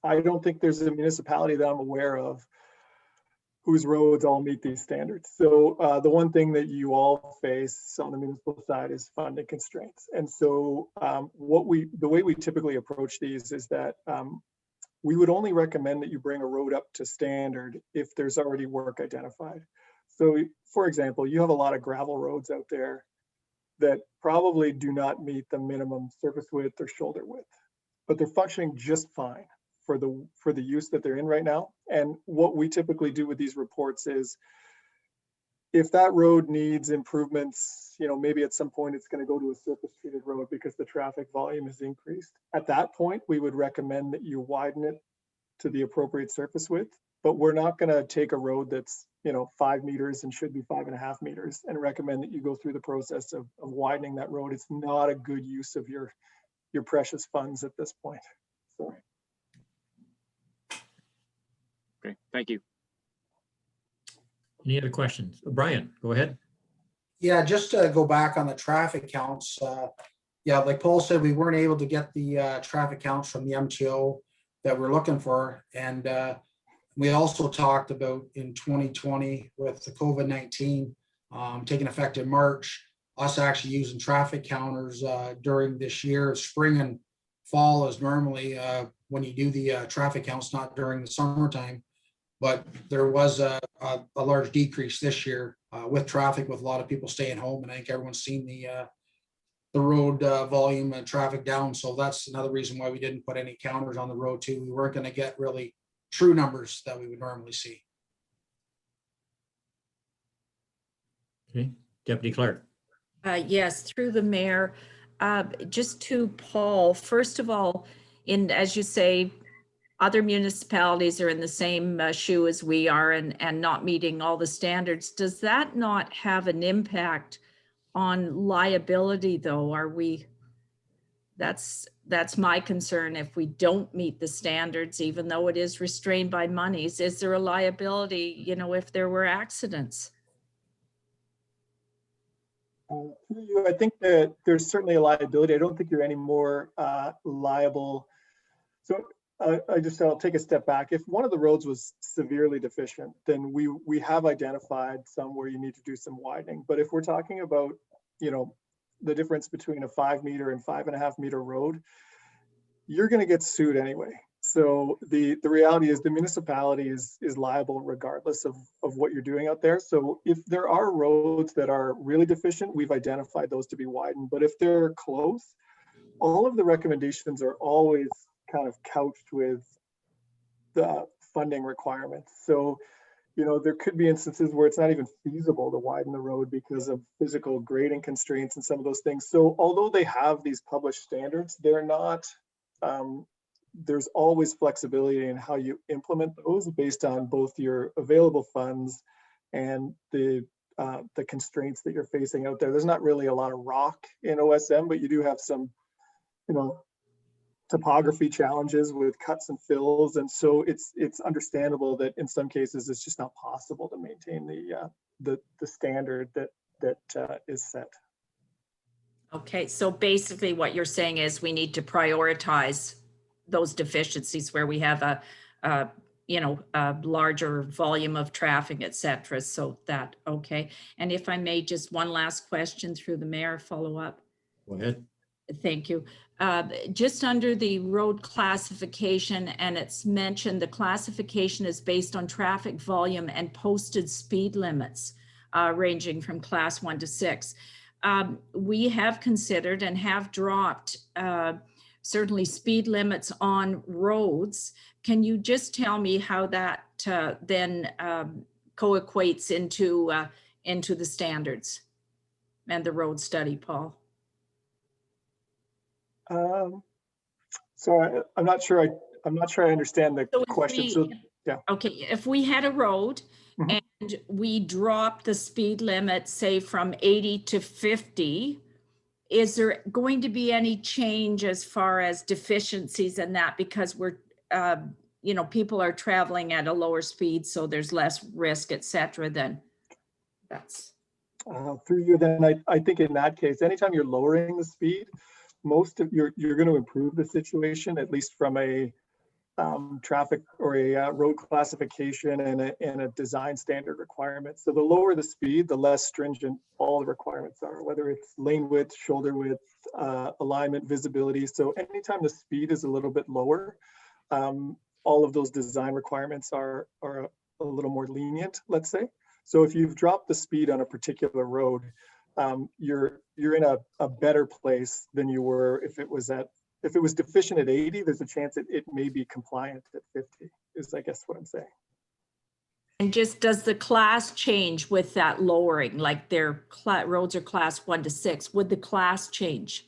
I don't think there's a municipality that I'm aware of whose roads all meet these standards. So the one thing that you all face on the municipal side is funding constraints. And so the way we typically approach these is that we would only recommend that you bring a road up to standard if there's already work identified. So for example, you have a lot of gravel roads out there that probably do not meet the minimum surface width or shoulder width, but they're functioning just fine for the use that they're in right now. And what we typically do with these reports is, if that road needs improvements, maybe at some point it's going to go to a surface treated road because the traffic volume has increased. At that point, we would recommend that you widen it to the appropriate surface width, but we're not going to take a road that's 5 meters and should be 5.5 meters and recommend that you go through the process of widening that road. It's not a good use of your precious funds at this point. So. Okay, thank you. Any other questions? Brian, go ahead. Yeah, just to go back on the traffic counts. Yeah, like Paul said, we weren't able to get the traffic counts from the MTO that we're looking for. And we also talked about in 2020 with the COVID-19 taking effect in March, us actually using traffic counters during this year. Spring and fall is normally when you do the traffic counts, not during the summertime. But there was a large decrease this year with traffic, with a lot of people staying home. And I think everyone's seen the road volume and traffic down. So that's another reason why we didn't put any counters on the road too. We weren't going to get really true numbers that we would normally see. Okay, Deputy Clerk. Yes, through the mayor. Just to Paul, first of all, as you say, other municipalities are in the same shoe as we are and not meeting all the standards. Does that not have an impact on liability though? That's my concern. If we don't meet the standards, even though it is restrained by monies, is there a liability, if there were accidents? I think that there's certainly a liability. I don't think you're any more liable. So I'll take a step back. If one of the roads was severely deficient, then we have identified some where you need to do some widening. But if we're talking about, the difference between a 5 meter and 5.5 meter road, you're going to get sued anyway. So the reality is the municipality is liable regardless of what you're doing out there. So if there are roads that are really deficient, we've identified those to be widened. But if they're close, all of the recommendations are always kind of couched with the funding requirements. So, there could be instances where it's not even feasible to widen the road because of physical grading constraints and some of those things. So although they have these published standards, they're not there's always flexibility in how you implement those based on both your available funds and the constraints that you're facing out there. There's not really a lot of rock in OSM, but you do have some, topography challenges with cuts and fills. And so it's understandable that in some cases it's just not possible to maintain the standard that is set. Okay, so basically what you're saying is we need to prioritize those deficiencies where we have a larger volume of traffic, et cetera. So that, okay. And if I may, just one last question through the mayor, follow up. Go ahead. Thank you. Just under the road classification, and it's mentioned the classification is based on traffic volume and posted speed limits ranging from class 1 to 6. We have considered and have dropped certainly speed limits on roads. Can you just tell me how that then co-equates into the standards and the road study, Paul? So I'm not sure I understand the question. Yeah. Okay, if we had a road Mhm. and we dropped the speed limit, say from 80 to 50, is there going to be any change as far as deficiencies in that? Because we're, people are traveling at a lower speed, so there's less risk, et cetera, then that's. Through you, then I think in that case, anytime you're lowering the speed, you're going to improve the situation, at least from a traffic or a road classification and a design standard requirement. So the lower the speed, the less stringent all the requirements are, whether it's lane width, shoulder width, alignment, visibility. So anytime the speed is a little bit lower, all of those design requirements are a little more lenient, let's say. So if you've dropped the speed on a particular road, you're in a better place than you were if it was deficient at 80. There's a chance it may be compliant at 50. Is I guess what I'm saying. And just does the class change with that lowering? Like their roads are class 1 to 6. Would the class change?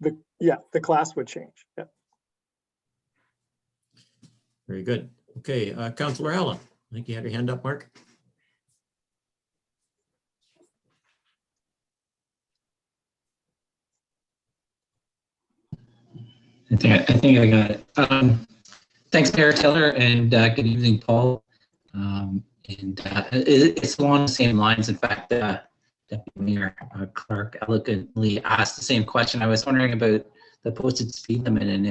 The class would change. Yeah. Very good. Okay, Councillor Allen, I think you had your hand up, Mark. I think I got it. Thanks, Mayor Taylor, and good evening, Paul. It's along the same lines. In fact, Deputy Mayor Clark eloquently asked the same question. I was wondering about the posted speed limit and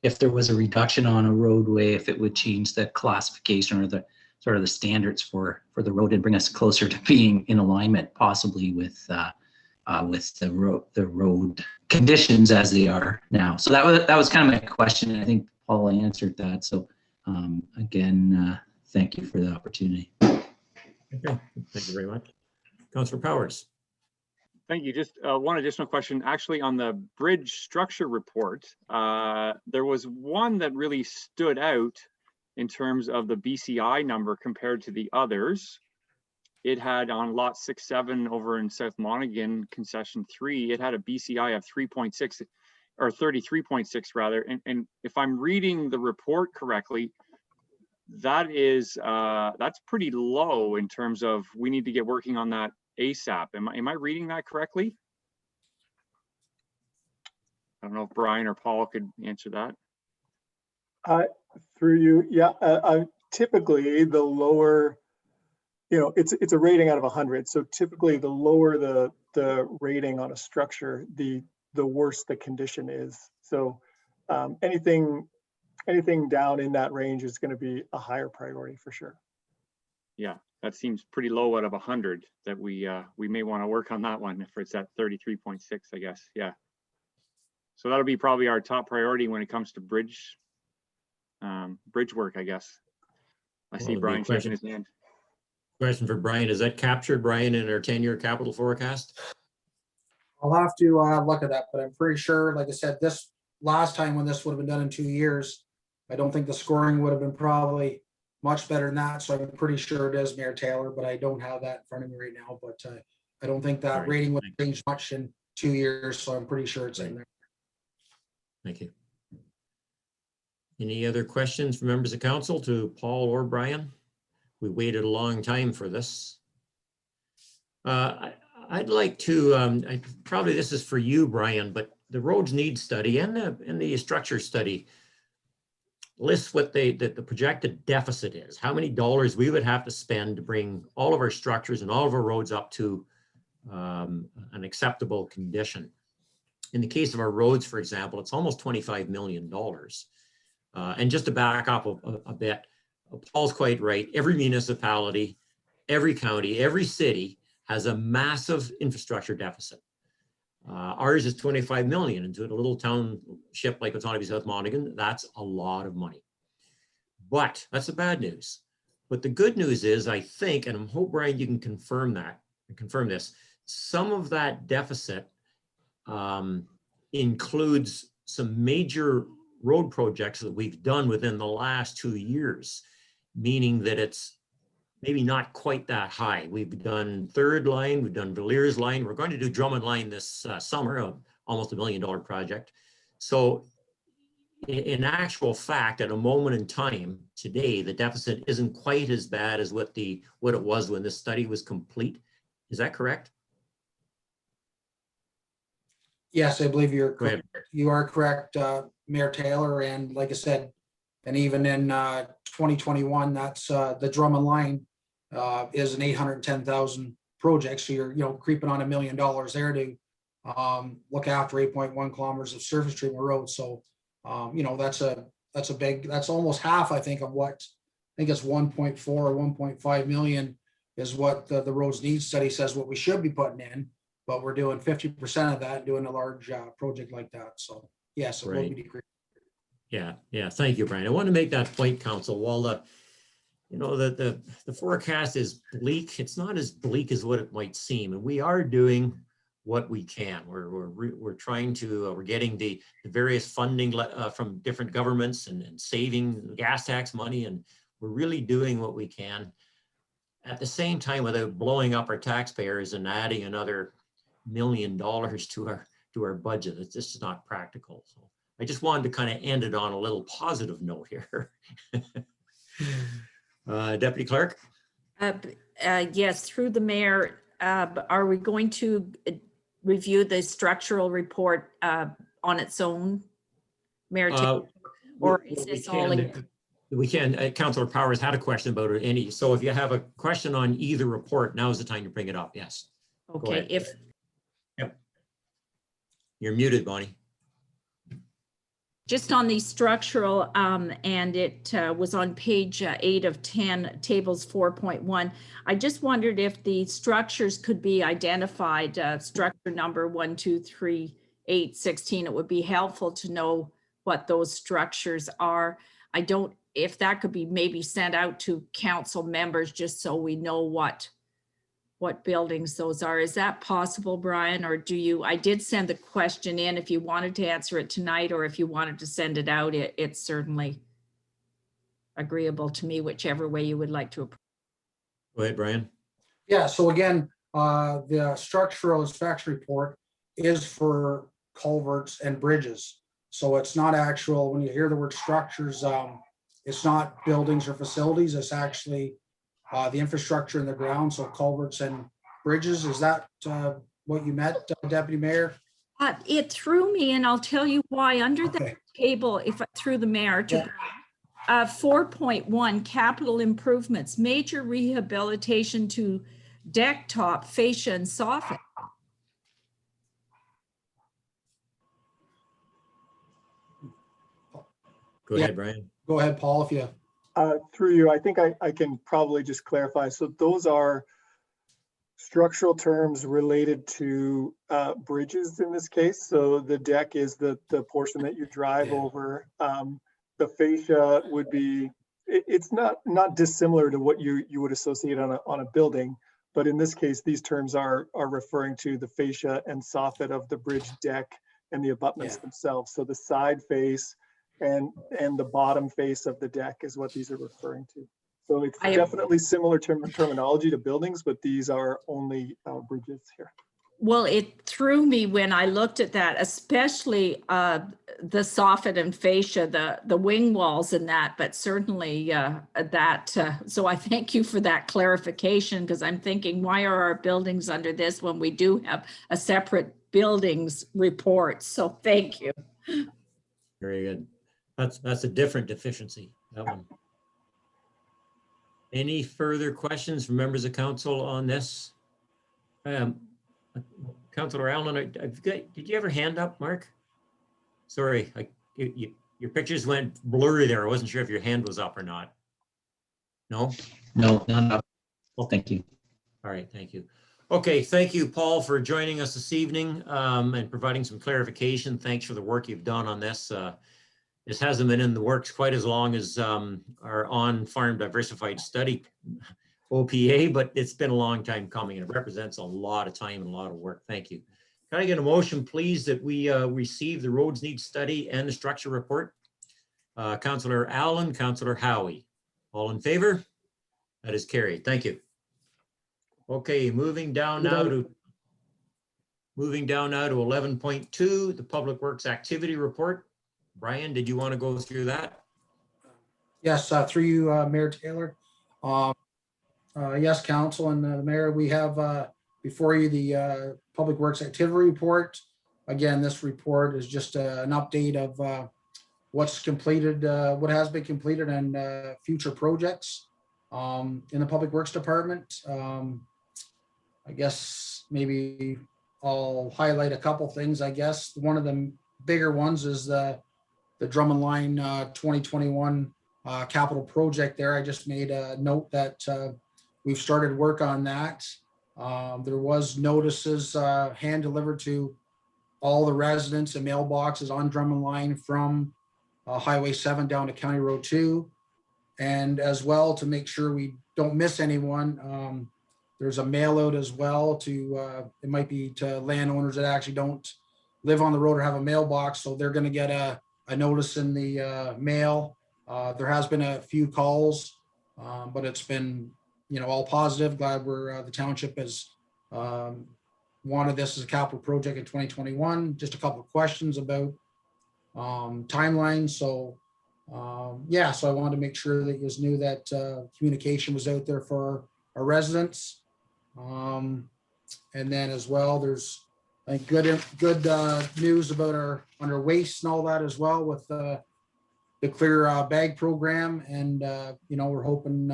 if there was a reduction on a roadway, if it would change the classification or the sort of the standards for the road and bring us closer to being in alignment, possibly with the road conditions as they are now. So that was kind of my question, and I think Paul answered that. So again, thank you for the opportunity. Okay, thank you very much. Councillor Powers. Thank you. Just one additional question. Actually, on the bridge structure report, there was one that really stood out in terms of the BCI number compared to the others. It had on lot 6-7 over in South Monaghan, concession 3, it had a BCI of 3.6 or 33.6 rather. And if I'm reading the report correctly, that's pretty low in terms of we need to get working on that ASAP. Am I reading that correctly? I don't know if Brian or Paul could answer that. Through you, yeah. Typically, the lower, it's a rating out of 100. So typically, the lower the rating on a structure, the worse the condition is. So anything down in that range is going to be a higher priority for sure. Yeah, that seems pretty low out of 100. That we may want to work on that one if it's at 33.6, I guess. Yeah. So that'll be probably our top priority when it comes to bridge work, I guess. I see Brian shaking his hand. Question for Brian. Is that captured, Brian, in our 10-year capital forecast? I'll have to look at that, but I'm pretty sure, like I said, this last time when this would have been done in 2 years, I don't think the scoring would have been probably much better than that. So I'm pretty sure it is, Mayor Taylor, but I don't have that in front of me right now. But I don't think that rating would change much in 2 years. So I'm pretty sure it's in there. Thank you. Any other questions from members of council to Paul or Brian? We waited a long time for this. I'd like to, probably this is for you, Brian, but the roads needs study and the structure study lists what the projected deficit is, how many dollars we would have to spend to bring all of our structures and all of our roads up to an acceptable condition. In the case of our roads, for example, it's almost $25 million. And just to back up a bit, Paul's quite right. Every municipality, every county, every city has a massive infrastructure deficit. Ours is 25 million, and to a little township like Otonabee-South Monaghan, that's a lot of money. But that's the bad news. But the good news is, I think, and I hope, Brian, you can confirm this, some of that deficit includes some major road projects that we've done within the last 2 years, meaning that it's maybe not quite that high. We've done Third Line, we've done Villiers Line. We're going to do Drummond Line this summer, almost $1 million project. So in actual fact, at a moment in time today, the deficit isn't quite as bad as what it was when this study was complete. Is that correct? Yes, I believe you're Go ahead. you are correct, Mayor Taylor. And like I said, and even in 2021, that's the Drummond Line is an 810,000 project. So you're creeping on $1 million there to look after 8.1 kilometers of surface treatment road. So that's almost half, I think, of what I think it's 1.4 or 1.5 million is what the roads needs study says what we should be putting in. But we're doing 50% of that, doing a large project like that. So yes, it will be decreased. Yeah. Thank you, Brian. I want to make that point, Council. While the forecast is bleak, it's not as bleak as what it might seem, and we are doing what we can. We're trying to we're getting the various funding from different governments and saving gas tax money, and we're really doing what we can at the same time without blowing up our taxpayers and adding another $1 million to our budget. It's just not practical. So I just wanted to kind of end it on a little positive note here. Deputy Clerk? Yes, through the mayor, are we going to review the structural report on its own, Mayor Taylor? Or is this all in? We can. Councillor Powers had a question about it. So if you have a question on either report, now is the time to bring it up. Yes. Okay. Yep. You're muted, Bonnie. Just on the structural, and it was on page 8 of 10, tables 4.1. I just wondered if the structures could be identified, structure number 1, 2, 3, 8, 16. It would be helpful to know what those structures are. If that could be maybe sent out to council members, just so we know what buildings those are. Is that possible, Brian? Or I did send the question in. If you wanted to answer it tonight, or if you wanted to send it out, it's certainly agreeable to me, whichever way you would like to approach. Go ahead, Brian. Yeah, so again, the structural inspection report is for culverts and bridges. So it's not actual, when you hear the word structures, it's not buildings or facilities, it's actually the infrastructure in the ground, so culverts and bridges. Is that what you meant, Deputy Mayor? It threw me, and I'll tell you why. Under the table, through the mayor, to 4.1, capital improvements, major rehabilitation to deck top, fascia, and soffit. Go ahead, Brian. Go ahead, Paul, if you. Through you, I think I can probably just clarify. So those are structural terms related to bridges in this case. So the deck is the portion that you drive over. The fascia would be, it's not dissimilar to what you would associate on a building, but in this case, these terms are referring to the fascia and soffit of the bridge deck and the abutments themselves. So the side face and the bottom face of the deck is what these are referring to. So it's definitely similar terminology to buildings, but these are only bridges here. Well, it threw me when I looked at that, especially the soffit and fascia, the wing walls and that, but certainly so I thank you for that clarification, because I'm thinking, why are our buildings under this when we do have a separate buildings report? So thank you. Very good. That's a different deficiency, that one. Any further questions from members of council on this? Councilor Allen, did you have your hand up, Mark? Sorry, your pictures went blurry there. I wasn't sure if your hand was up or not. No? No, not. Well, thank you. All right, thank you. Okay, thank you, Paul, for joining us this evening and providing some clarification. Thanks for the work you've done on this. This hasn't been in the works quite as long as our on-farm diversified study OPA, but it's been a long time coming and it represents a lot of time and a lot of work. Thank you. Can I get a motion, please, that we receive the roads needs study and the structure report? Councillor Allen, Councillor Howie, all in favor? That is carried. Thank you. Okay, moving down now to 11.2, the Public Works Activity Report. Brian, did you want to go through that? Yes, through you, Mayor Taylor. Yes, Council and the Mayor, we have before you the Public Works Activity Report. Again, this report is just an update of what's completed, what has been completed and future projects in the Public Works Department. I guess maybe I'll highlight a couple things. I guess one of the bigger ones is the Drummond Line 2021 capital project there. I just made a note that we've started work on that. There was notices hand delivered to all the residents and mailboxes on Drummond Line from Highway 7 down to County Road 2. And as well, to make sure we don't miss anyone, there's a mail out as well to, it might be to landowners that actually don't live on the road or have a mailbox. So they're gonna get a notice in the mail. There has been a few calls, but it's been, all positive. Glad we're the township has wanted this as a capital project in 2021. Just a couple of questions about timelines. So yeah, so I wanted to make sure that you knew that communication was out there for our residents. And then as well, there's like good news about our waste and all that as well with the clear bag program. And we're hoping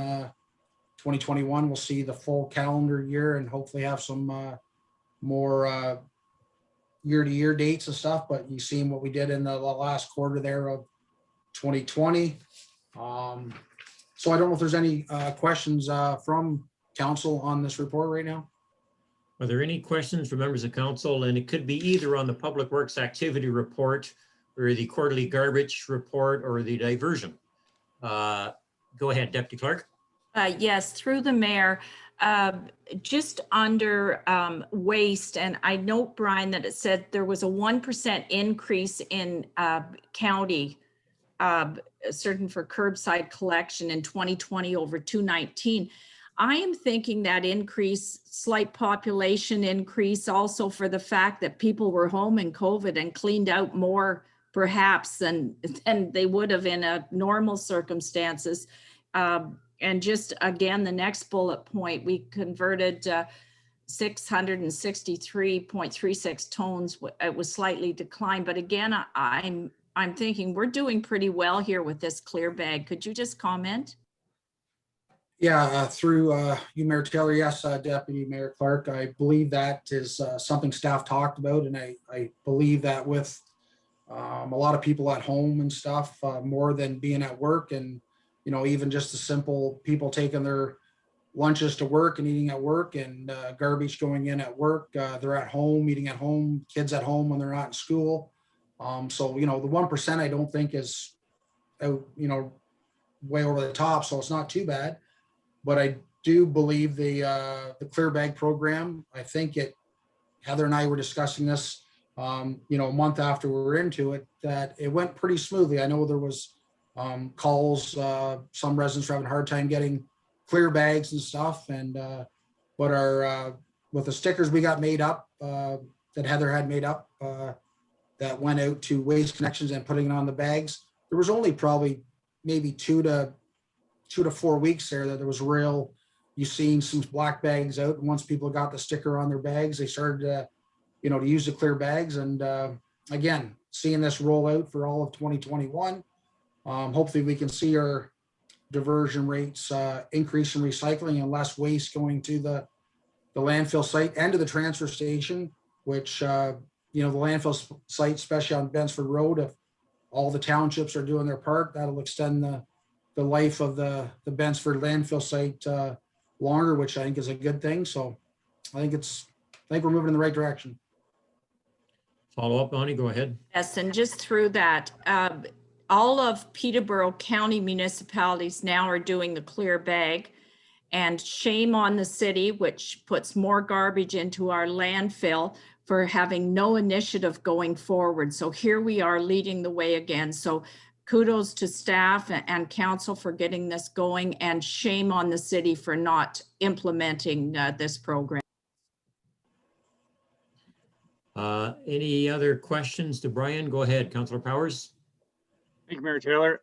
2021 we'll see the full calendar year and hopefully have some more year-to-year dates and stuff. But you've seen what we did in the last quarter there of 2020. So I don't know if there's any questions from council on this report right now. Are there any questions from members of council? And it could be either on the Public Works Activity Report or the quarterly garbage report or the diversion. Go ahead, Deputy Clerk. Yes, through the mayor, just under waste, and I note, Brian, that it said there was a 1% increase in county certain for curbside collection in 2020 over 2019. I am thinking that increase, slight population increase also for the fact that people were home in COVID and cleaned out more perhaps than they would have in a normal circumstances. And just again, the next bullet point, we converted 663.36 tons. It was slightly declined, but again, I'm thinking we're doing pretty well here with this clear bag. Could you just comment? Yeah, through you, Mayor Taylor. Yes, Deputy Mayor Clark. I believe that is something staff talked about, and I believe that with a lot of people at home and stuff, more than being at work, and even just the simple people taking their lunches to work and eating at work, and garbage going in at work. They're at home, eating at home, kids at home when they're not in school. So the 1% I don't think is out, way over the top. So it's not too bad. But I do believe the clear bag program, I think Heather and I were discussing this, a month after we were into it, that it went pretty smoothly. I know there was calls, some residents were having a hard time getting clear bags and stuff. And, but with the stickers we got made up, that Heather had made up that went out to Waste Connections and putting it on the bags. There was only probably maybe 2 to 4 weeks there that there was real, you seen some black bags out. And once people got the sticker on their bags, they started to, to use the clear bags. And again, seeing this roll out for all of 2021, hopefully we can see our diversion rates increase in recycling and less waste going to the landfill site and to the transfer station, which, the landfill site, especially on Bensford Road, if all the townships are doing their part, that'll extend the life of the Bensford landfill site longer, which I think is a good thing. So I think we're moving in the right direction. Follow up, Bonnie, go ahead. Yes, and just through that, all of Peterborough County municipalities now are doing the clear bag, and shame on the city, which puts more garbage into our landfill, for having no initiative going forward. So here we are leading the way again. So kudos to staff and council for getting this going, and shame on the city for not implementing this program. Any other questions to Brian? Go ahead, Councillor Powers. Thank you, Mayor Taylor.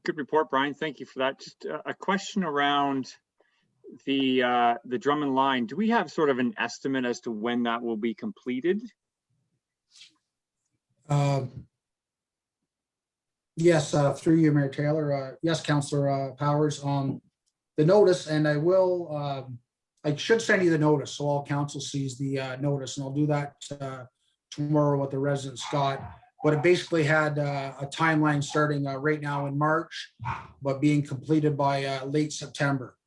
Good report, Brian. Thank you for that. Just a question around the Drummond line. Do we have sort of an estimate as to when that will be completed? Yes, through you, Mayor Taylor. Yes, Councillor Powers. The notice, and I should send you the notice so all council sees the notice, and I'll do that tomorrow with the residents got. But it basically had a timeline starting right now in March, but being completed by late September,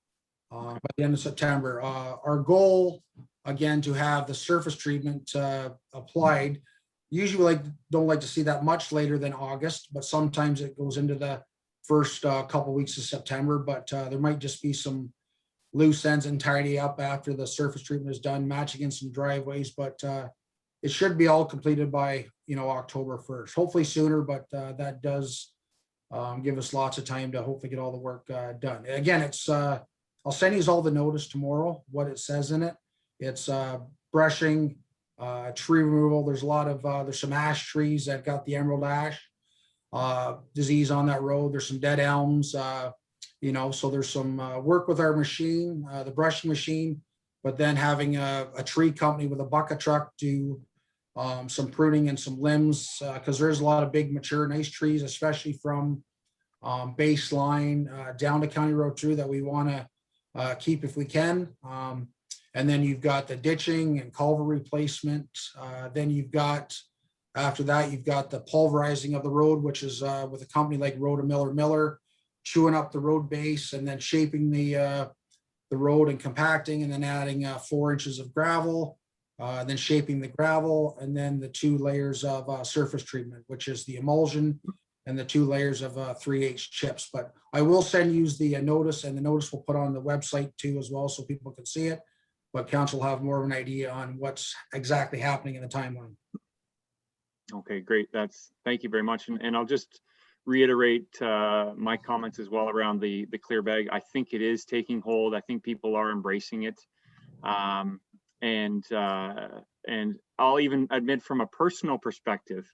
by the end of September. Our goal, again, to have the surface treatment applied. Usually don't like to see that much later than August, but sometimes it goes into the first couple weeks of September. But there might just be some loose ends and tidy up after the surface treatment is done, matching in some driveways. But it should be all completed by October 1st, hopefully sooner, but that does give us lots of time to hopefully get all the work done. Again, it's I'll send you all the notice tomorrow, what it says in it. It's brushing, tree removal. There's a lot of there's some ash trees that got the emerald ash disease on that road. There's some dead elms, so there's some work with our machine, the brushing machine, but then having a tree company with a bucket truck do some pruning and some limbs, because there's a lot of big mature nice trees, especially from baseline down to County Road 2 that we want to keep if we can. And then you've got the ditching and culvert replacement. Then you've got, after that, you've got the pulverizing of the road, which is with a company like Rhoda Miller, chewing up the road base and then shaping the road and compacting, and then adding 4 inches of gravel, then shaping the gravel, and then the 2 layers of surface treatment, which is the emulsion, and the 2 layers of 3/8 chips. But I will send you the notice, and the notice we'll put on the website too as well, so people can see it. But council will have more of an idea on what's exactly happening in the timeline. Okay, great. Thank you very much. And I'll just reiterate my comments as well around the clear bag. I think it is taking hold. I think people are embracing it. And I'll even admit, from a personal perspective,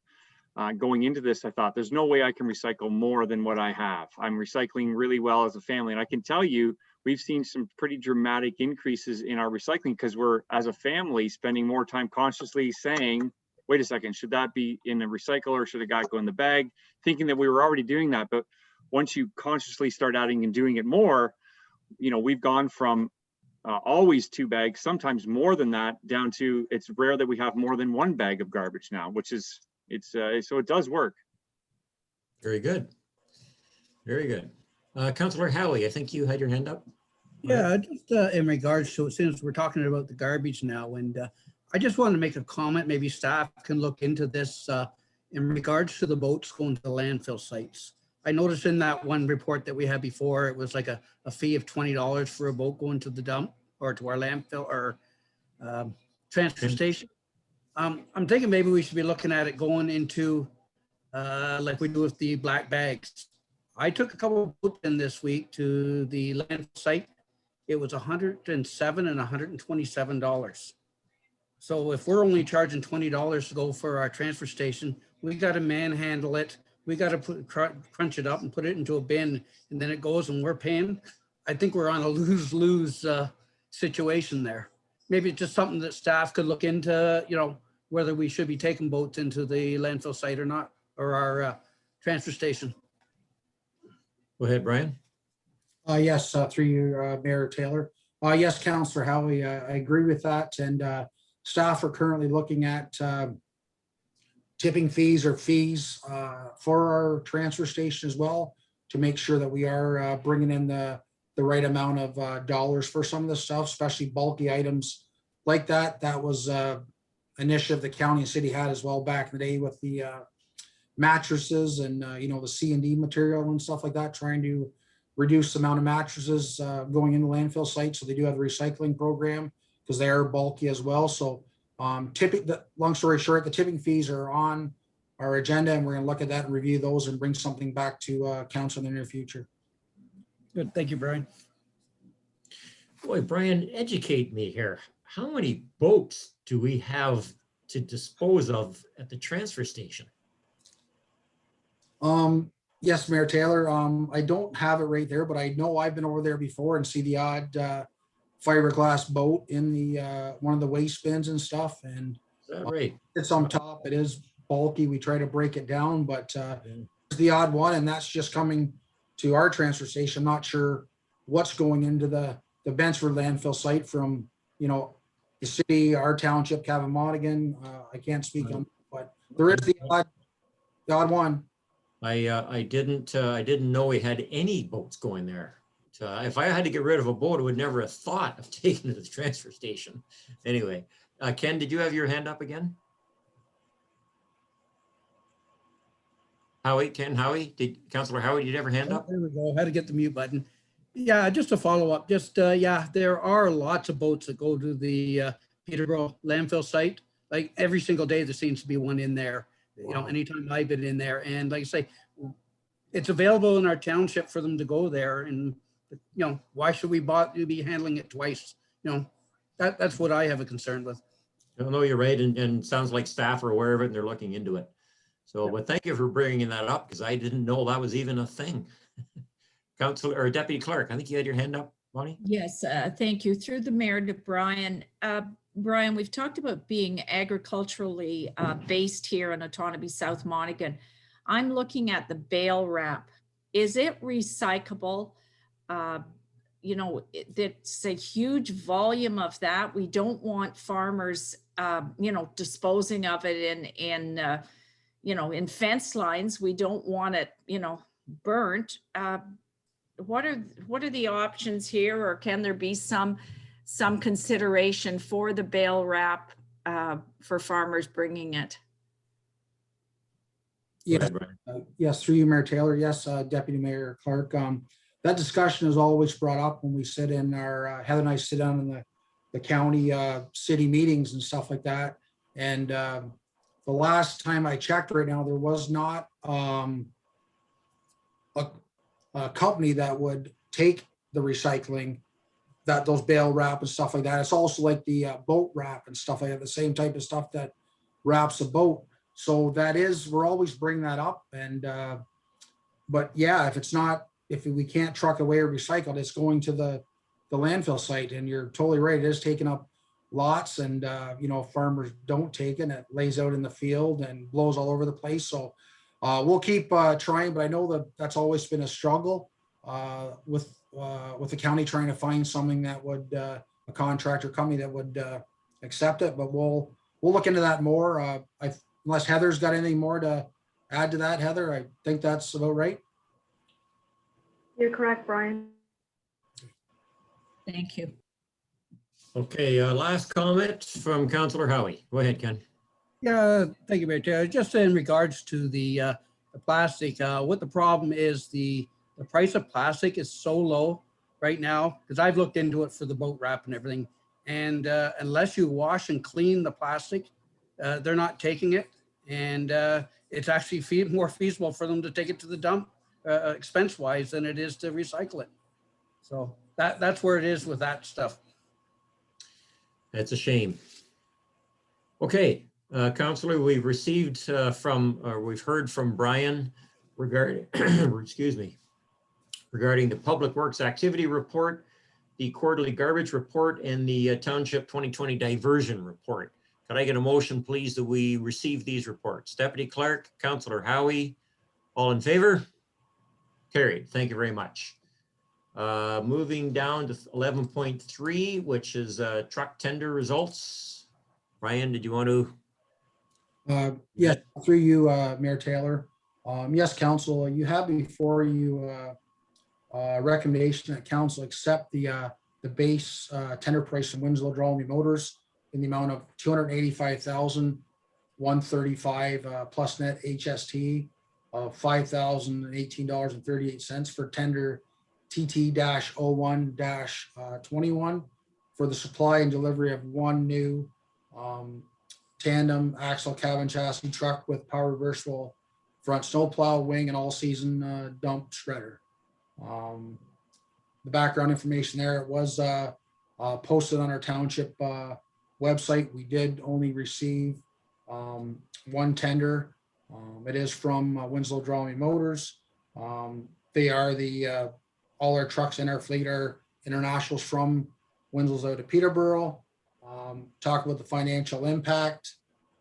going into this, I thought there's no way I can recycle more than what I have. I'm recycling really well as a family. And I can tell you, we've seen some pretty dramatic increases in our recycling because we're, as a family, spending more time consciously saying, wait a second, should that be in a recycle or should it go in the bag? Thinking that we were already doing that. But once you consciously start adding and doing it more, we've gone from always 2 bags, sometimes more than that, down to it's rare that we have more than 1 bag of garbage now, which is, so it does work. Very good. Very good. Councillor Howie, I think you had your hand up. Yeah, just in regards to, since we're talking about the garbage now, and I just wanted to make a comment, maybe staff can look into this in regards to the boats going to the landfill sites. I noticed in that one report that we had before, it was like a fee of $20 for a boat going to the dump or to our landfill or transfer station. I'm thinking maybe we should be looking at it going into like we do with the black bags. I took a couple of boats in this week to the landfill site. It was $107 and $127. So if we're only charging $20 to go for our transfer station, we got to manhandle it. We got to crunch it up and put it into a bin, and then it goes and we're paying. I think we're on a lose-lose situation there. Maybe it's just something that staff could look into, you know, whether we should be taking boats into the landfill site or not, or our transfer station. Go ahead, Brian. Yes, through you, Mayor Taylor. Yes, Councillor Howie, I agree with that. And staff are currently looking at tipping fees or fees for our transfer station as well, to make sure that we are bringing in the right amount of dollars for some of the stuff, especially bulky items like that. That was an initiative the county and city had as well back in the day with the mattresses and you know, the C&D material and stuff like that, trying to reduce the amount of mattresses going into landfill sites. So they do have a recycling program because they are bulky as well. So long story short, the tipping fees are on our agenda, and we're going to look at that and review those and bring something back to council in the near future. Good, thank you, Brian. Boy, Brian, educate me here. How many boats do we have to dispose of at the transfer station? Yes, Mayor Taylor. I don't have it right there, but I know I've been over there before and see the odd fiberglass boat in the one of the waste bins and stuff. And Is that right? it's on top. It is bulky. We try to break it down, but it's the odd one, and that's just coming to our transfer station. Not sure what's going into the Bentsford landfill site from, you know, the city, our township, Cavan-Monaghan. I can't speak on, but there is the odd one. I didn't know we had any boats going there. If I had to get rid of a boat, I would never have thought of taking it to the transfer station. Anyway, Ken, did you have your hand up again? Howie, Councillor Howie, did you have your hand up? There we go. Had to get the mute button. Yeah, just to follow up, yeah, there are lots of boats that go to the Peterborough landfill site. Like every single day, there seems to be one in there. You know, anytime I've been in there, and like I say, it's available in our township for them to go there. And you know, why should we be handling it twice? You know, that's what I have a concern with. No, you're right, and sounds like staff are aware of it and they're looking into it. So, but thank you for bringing that up, because I didn't know that was even a thing. Councilor or Deputy Clerk, I think you had your hand up, Bonnie. Yes, thank you. Through the mayor to Brian. Brian, we've talked about being agriculturally based here in Otonabee-South Monaghan. I'm looking at the bale wrap. Is it recyclable? You know, it's a huge volume of that. We don't want farmers, you know, disposing of it in you know, in fence lines. We don't want it, you know, burnt. What are the options here, or can there be some consideration for the bale wrap for farmers bringing it? Yeah, yes, through you, Mayor Taylor. Yes, Deputy Mayor Clark. That discussion is always brought up when we sit in our, Heather and I sit down in the county city meetings and stuff like that. And the last time I checked right now, there was not a company that would take the recycling, those bale wrap and stuff like that. It's also like the boat wrap and stuff like that, the same type of stuff that wraps a boat. So that is, we're always bringing that up. And but yeah, if we can't truck away or recycle, it's going to the landfill site. And you're totally right, it is taking up lots. And you know, farmers don't take it, it lays out in the field and blows all over the place. So we'll keep trying, but I know that's always been a struggle with the county trying to find something that would a contractor company that would accept it. But we'll look into that more. Unless Heather's got anything more to add to that, Heather, I think that's about right. You're correct, Brian. Thank you. Okay, last comment from Councillor Howie. Go ahead, Ken. Yeah, thank you, Mayor Taylor. Just in regards to the plastic, what the problem is, the price of plastic is so low right now, because I've looked into it for the boat wrap and everything. And unless you wash and clean the plastic, they're not taking it. And it's actually more feasible for them to take it to the dump expense-wise than it is to recycle it. So that's where it is with that stuff. That's a shame. Okay, Counselor, we've received we've heard from Brian regarding, excuse me, regarding the Public Works Activity Report, the Quarterly Garbage Report, and the Township 2020 Diversion Report. Could I get a motion, please, that we receive these reports? Deputy Clerk, Counselor Howie, all in favor? Carried. Thank you very much. Moving down to 11.3, which is truck tender results. Brian, did you want to? Yes, through you, Mayor Taylor. Yes, Council, you have before you recommendation that Council accept the base tender price from Winslow Drawley Motors in the amount of $285,135 plus net HST of $5,018.38 for tender TT-01-21 for the supply and delivery of one new tandem axle cabin chassis truck with power reversible front snowplow, wing, and all-season dump shredder. The background information there, it was posted on our township website. We did only receive one tender. It is from Winslow Drawley Motors. They are all our trucks in our fleet are internationals from Winslow's out of Peterborough. Talk about the financial impact.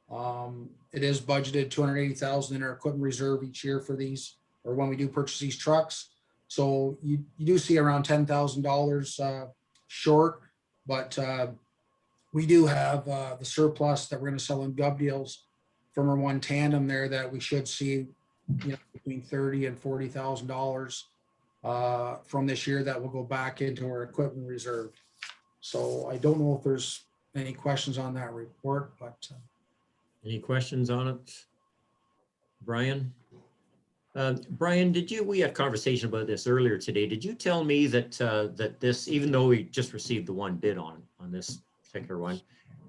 It is budgeted $280,000 in our equipment reserve each year for these, or when we do purchase these trucks. So you do see around $10,000 short, but we do have the surplus that we're going to sell in gov deals from our one tandem there that we should see, between $30,000 and $40,000 from this year that will go back into our equipment reserve. So I don't know if there's any questions on that report, but. Any questions on it? Brian? Brian, we had a conversation about this earlier today. Did you tell me that that this, even though we just received the one bid on this particular one,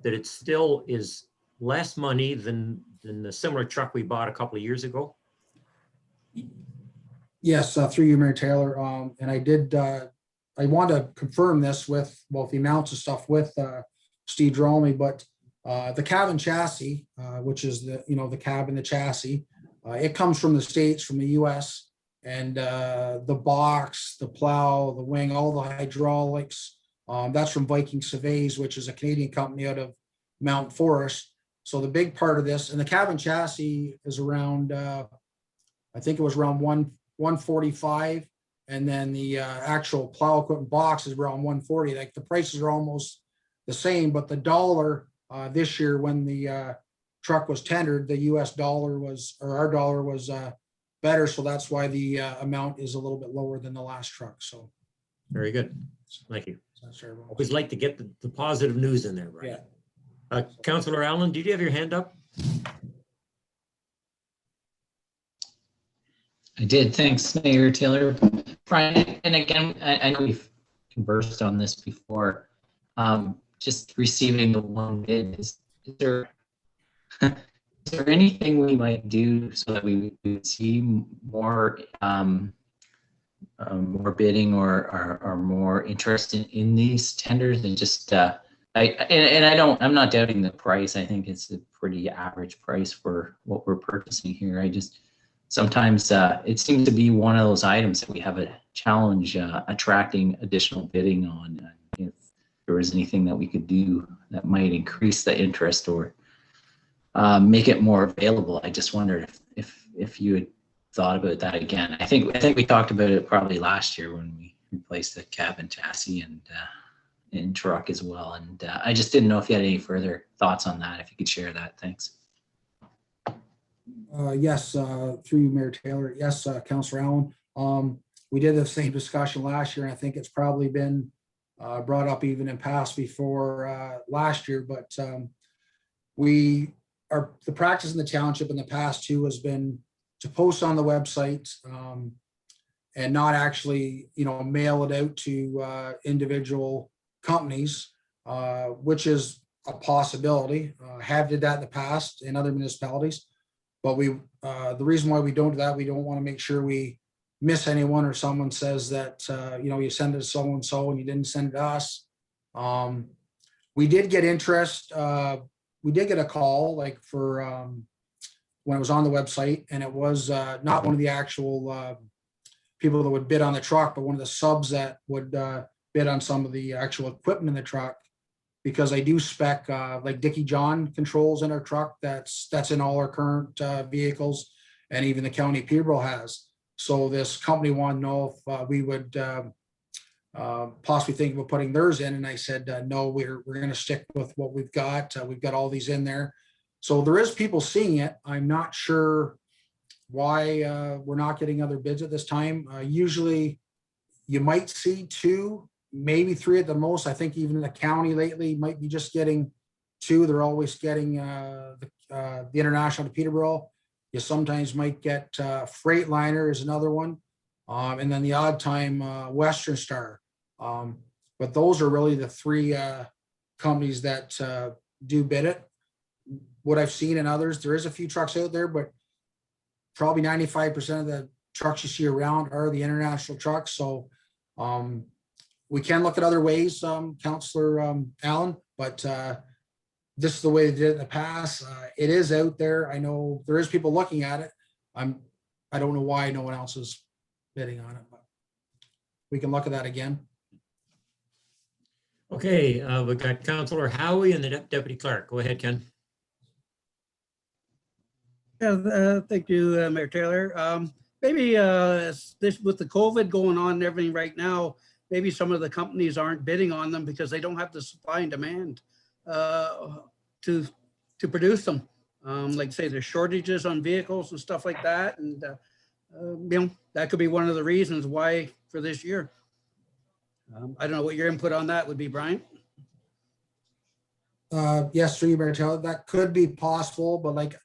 that it still is less money than the similar truck we bought a couple of years ago? Yes, through you, Mayor Taylor. And I did, I want to confirm this with both the amounts of stuff with Steve Drawley, but the cabin chassis, which is the cab and the chassis, it comes from the States, from the US, and the box, the plow, the wing, all the hydraulics, that's from Viking Surveys, which is a Canadian company out of Mount Forest. So the big part of this, and the cabin chassis is around, I think it was around 145, and then the actual plow equipment box is around 140. Like the prices are almost the same, but the dollar this year when the truck was tendered, the US dollar was, or our dollar was better. So that's why the amount is a little bit lower than the last truck. So. Very good. Thank you. That's right. Always like to get the positive news in there, right? Yeah. Councillor Allen, did you have your hand up? I did. Thanks, Mayor Taylor. Brian, and again, I know we've conversed on this before. Just receiving the one bid, is there anything we might do so that we would see more more bidding or more interest in these tenders? And just I'm not doubting the price. I think it's a pretty average price for what we're purchasing here. I just sometimes it seems to be one of those items that we have a challenge attracting additional bidding on. If there was anything that we could do that might increase the interest or make it more available, I just wondered if you had thought about that again. I think we talked about it probably last year when we replaced the cabin chassis and truck as well. And I just didn't know if you had any further thoughts on that. If you could share that, thanks. Yes, through you, Mayor Taylor. Yes, Councillor Allen. We did the same discussion last year, and I think it's probably been brought up even in past before last year. But the practice in the township in the past too has been to post on the website and not actually, mail it out to individual companies, which is a possibility. Have did that in the past in other municipalities. But the reason why we don't do that, we don't want to make sure we miss anyone, or someone says that, you send it to so-and-so and you didn't send it to us. We did get interest we did get a call like for when it was on the website, and it was not one of the actual people that would bid on the truck, but one of the subs that would bid on some of the actual equipment in the truck, because I do spec like Dickie John controls in our truck. That's in all our current vehicles, and even the county of Peterborough has. So this company wanted to know if we would possibly think about putting theirs in, and I said no, we're going to stick with what we've got. We've got all these in there, so there is people seeing it. I'm not sure why we're not getting other bids at this time. Usually, you might see 2, maybe 3 at the most. I think even in the county lately might be just getting 2. They're always getting the International to Peterborough. You sometimes might get Freightliner is another one, and then the odd time Western Star. But those are really the 3 companies that do bid it. What I've seen in others, there is a few trucks out there, but probably 95% of the trucks you see around are the international trucks. So we can look at other ways, Councillor Allen, but this is the way they did it in the past. It is out there. I know there is people looking at it. I don't know why no one else is bidding on it, but we can look at that again. Okay, we've got Councillor Howie and the Deputy Clerk. Go ahead, Ken. Yeah, thank you, Mayor Taylor. Maybe this with the COVID going on and everything right now, maybe some of the companies aren't bidding on them because they don't have the supply and demand to produce them. Like say there's shortages on vehicles and stuff like that, and you know, that could be one of the reasons why for this year. I don't know what your input on that would be, Brian. Yes, through you, Mayor Taylor, that could be possible, but like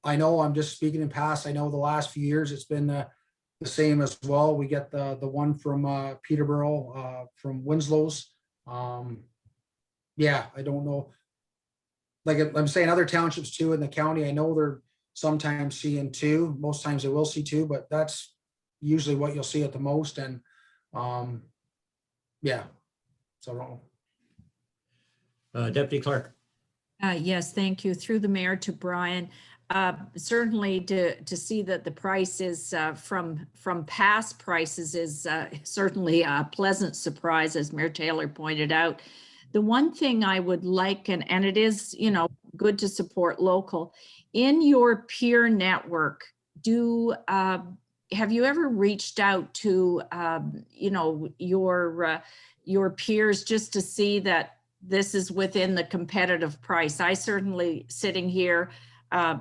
I know, I'm just speaking in past. I know the last few years it's been the same as well. We get the one from Peterborough, from Winslow's. Yeah, I don't know. Like I'm saying, other townships too in the county, I know they're sometimes seeing 2. Most times they will see 2, but that's usually what you'll see at the most. And yeah, so I don't know. Deputy Clerk. Yes, thank you. Through the mayor to Brian. Certainly to see that the price is from past prices is certainly a pleasant surprise, as Mayor Taylor pointed out. The one thing I would like, and it is, you know, good to support local, in your peer network, have you ever reached out to, you know, your peers just to see that this is within the competitive price? I certainly, sitting here,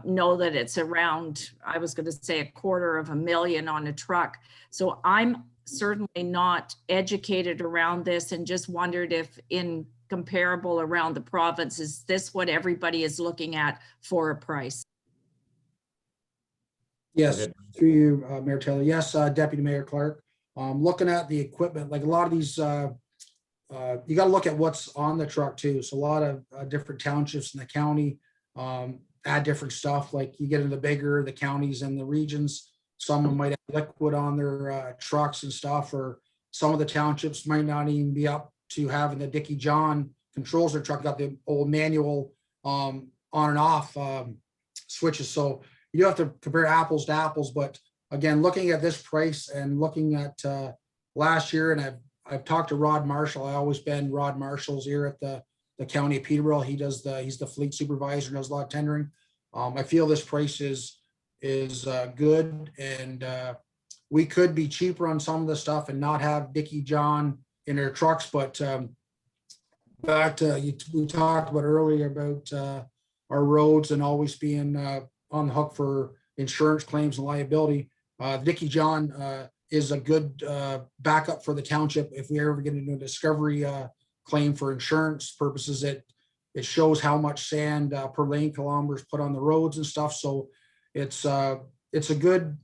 know that it's around, I was going to say $250,000 on a truck. So I'm certainly not educated around this and just wondered if in comparable around the province, is this what everybody is looking at for a price? Yes, through you, Mayor Taylor. Yes, Deputy Mayor Clark. Looking at the equipment, like a lot of these, you got to look at what's on the truck too. So a lot of different townships in the county add different stuff. Like you get into the counties and the regions, some might have liquid on their trucks and stuff, or some of the townships might not even be up to having the Dickie John controls their truck, got the old manual on and off switches. So you have to compare apples to apples. But again, looking at this price and looking at last year, and I've talked to Rod Marshall. I always been Rod Marshall's here at the county of Peterborough. He's the fleet supervisor and does a lot of tendering. I feel this price is good, and we could be cheaper on some of the stuff and not have Dickie John in their trucks. But we talked about earlier about our roads and always being on the hook for insurance claims and liability. Dickie John is a good backup for the township if we ever get into a discovery claim for insurance purposes. It shows how much sand per lane kilometer is put on the roads and stuff. So it's a good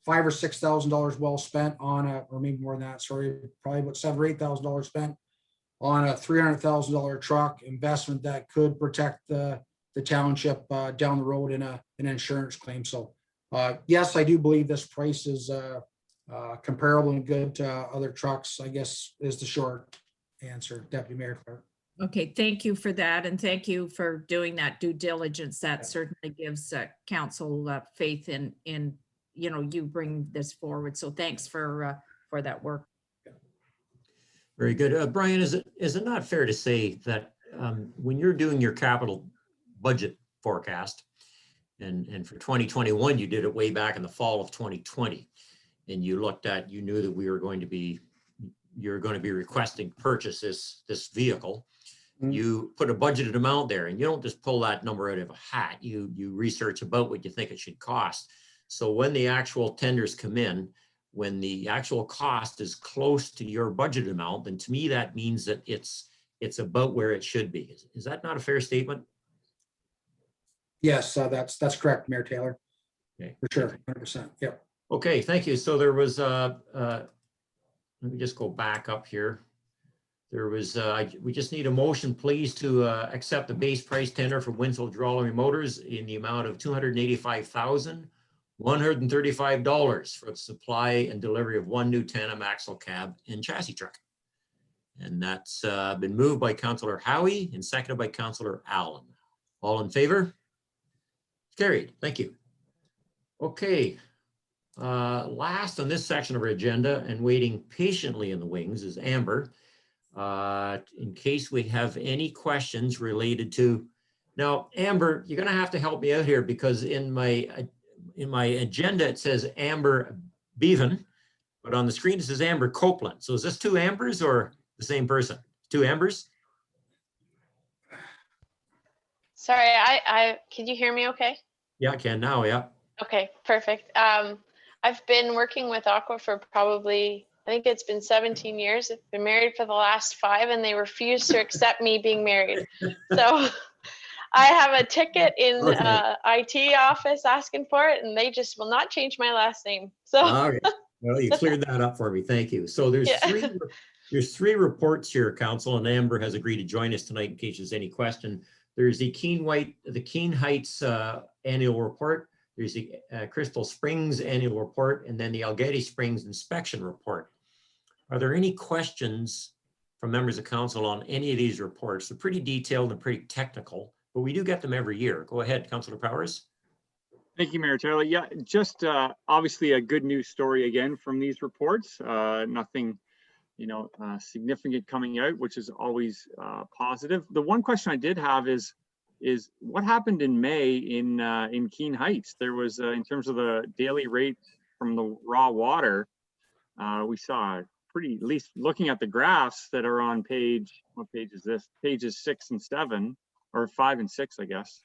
$5,000 or $6,000 well spent on or maybe more than that. Sorry, probably about $7,000 or $8,000 spent on a $300,000 truck investment that could protect the township down the road in an insurance claim. So yes, I do believe this price is comparable and good to other trucks, I guess, is the short answer, Deputy Mayor Clark. Okay, thank you for that, and thank you for doing that due diligence. That certainly gives council faith in you bring this forward. So thanks for that work. Very good. Brian, is it not fair to say that when you're doing your capital budget forecast, and for 2021, you did it way back in the fall of 2020, and you knew that you're going to be requesting to purchase this vehicle. Mhm. You put a budgeted amount there, and you don't just pull that number out of a hat. You research about what you think it should cost. So when the actual tenders come in, when the actual cost is close to your budget amount, then to me that means that it's about where it should be. Is that not a fair statement? Yes, that's correct, Mayor Taylor. Okay. For sure, 100%. Yep. Okay, thank you. So there was let me just go back up here. There was, we just need a motion, please, to accept the base price tender for Winslow Drawley Motors in the amount of $285,135 for the supply and delivery of one new tandem axle cab and chassis truck. And that's been moved by Councillor Howie and seconded by Councillor Allen. All in favor? Carried. Thank you. Okay. Last on this section of our agenda and waiting patiently in the wings is Amber. In case we have any questions related to, now, Amber, you're going to have to help me out here because in my agenda, it says Amber Bevan, but on the screen, it says Amber Copeland. So is this two Ambers or the same person? Two Ambers? Sorry, can you hear me okay? Yeah, I can now, yeah. Okay, perfect. I've been working with Aqua for probably, I think it's been 17 years. I've been married for the last 5 and they refuse to accept me being married. So I have a ticket in IT office asking for it and they just will not change my last name. So All right. Well, you cleared that up for me. Thank you. So there's three reports here, Council, and Amber has agreed to join us tonight in case there's any question. There's the Keene Heights annual report. There's the Crystal Springs annual report, and then the Algety Springs inspection report. Are there any questions from members of council on any of these reports? They're pretty detailed and pretty technical, but we do get them every year. Go ahead, Councillor Powers. Thank you, Mayor Taylor. Yeah, just obviously a good news story again from these reports. Nothing, significant coming out, which is always positive. The one question I did have is what happened in May in Keene Heights? There was, in terms of the daily rate from the raw water, we saw pretty, at least looking at the graphs that are on what page is this? Pages 6 and 7, or 5 and 6, I guess.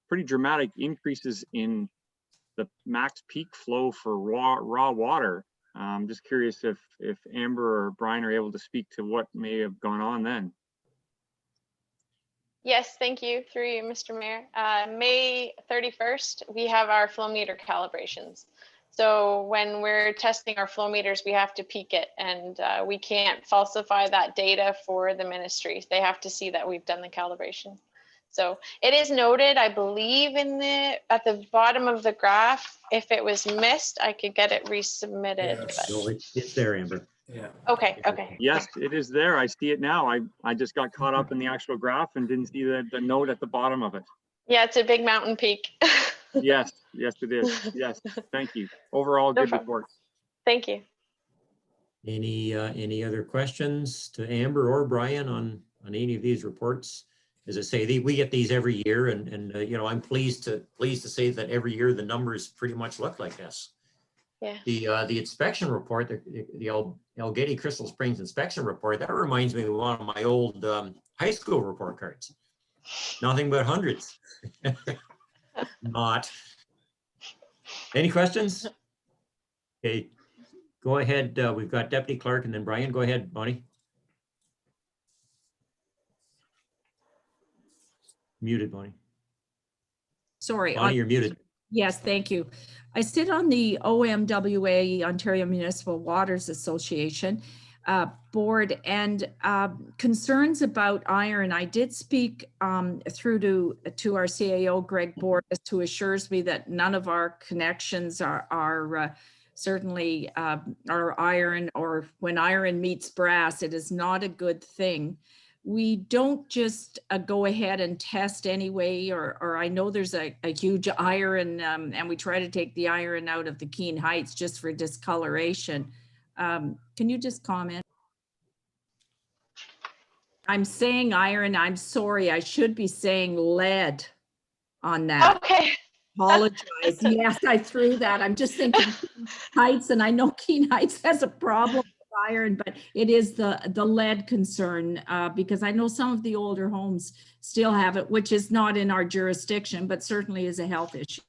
Pretty dramatic increases in the max peak flow for raw water. I'm just curious if Amber or Brian are able to speak to what may have gone on then. yes, thank you, through you, Mr. Mayor. May 31st, we have our flow meter calibrations. So when we're testing our flow meters, we have to peak it and we can't falsify that data for the ministries. They have to see that we've done the calibration. So it is noted, I believe, at the bottom of the graph. If it was missed, I could get it resubmitted. Yes. No, it's there, Amber. Yeah. Okay. Yes, it is there. I see it now. I just got caught up in the actual graph and didn't see the note at the bottom of it. Yeah, it's a big mountain peak. Yes, it is. Yes, thank you. Overall, No good problem. report. Thank you. Any other questions to Amber or Brian on any of these reports? As I say, we get these every year, and I'm pleased to say that every year the numbers pretty much look like this. Yeah. The inspection report, the Algety Crystal Springs inspection report, that reminds me of one of my old high school report cards. Nothing but hundreds. Not. Any questions? Okay, go ahead. We've got Deputy Clerk and then Brian. Go ahead, Bonnie. Muted, Bonnie. Sorry. Bonnie, you're muted. Yes, thank you. I sit on the OMWA, Ontario Municipal Waters Association board, and concerns about iron. I did speak through to our CAO, Greg Borges, who assures me that none of our connections are certainly are iron, or when iron meets brass, it is not a good thing. we don't just go ahead and test anyway, or I know there's a huge iron, and we try to take the iron out of the Keene Heights just for discoloration. Can you just comment? I'm saying iron, I'm sorry, I should be saying lead on that. Okay. Apologize. Yes, I threw that. I'm just thinking Keene Heights, and I know Keene Heights has a problem with iron, but it is the lead concern, because I know some of the older homes still have it, which is not in our jurisdiction, but certainly is a health issue.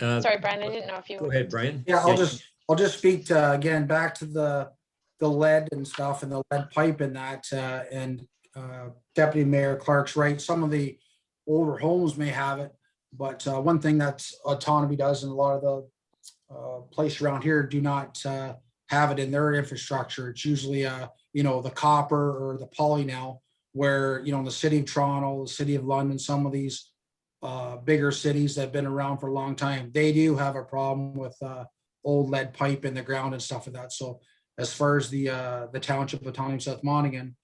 Sorry, Brian, I didn't know if you Go ahead, Brian. Yeah, I'll just speak to, again, back to the lead and stuff and the lead pipe and that, and Deputy Mayor Clark's right. Some of the older homes may have it, but one thing that Otonabee does, and a lot of the places around here do not have it in their infrastructure. It's usually, the copper or the poly now, where, in the city of Toronto, the city of London, some of these bigger cities that have been around for a long time, they do have a problem with old lead pipe in the ground and stuff like that. So as far as the township of Otonabee-South Monaghan,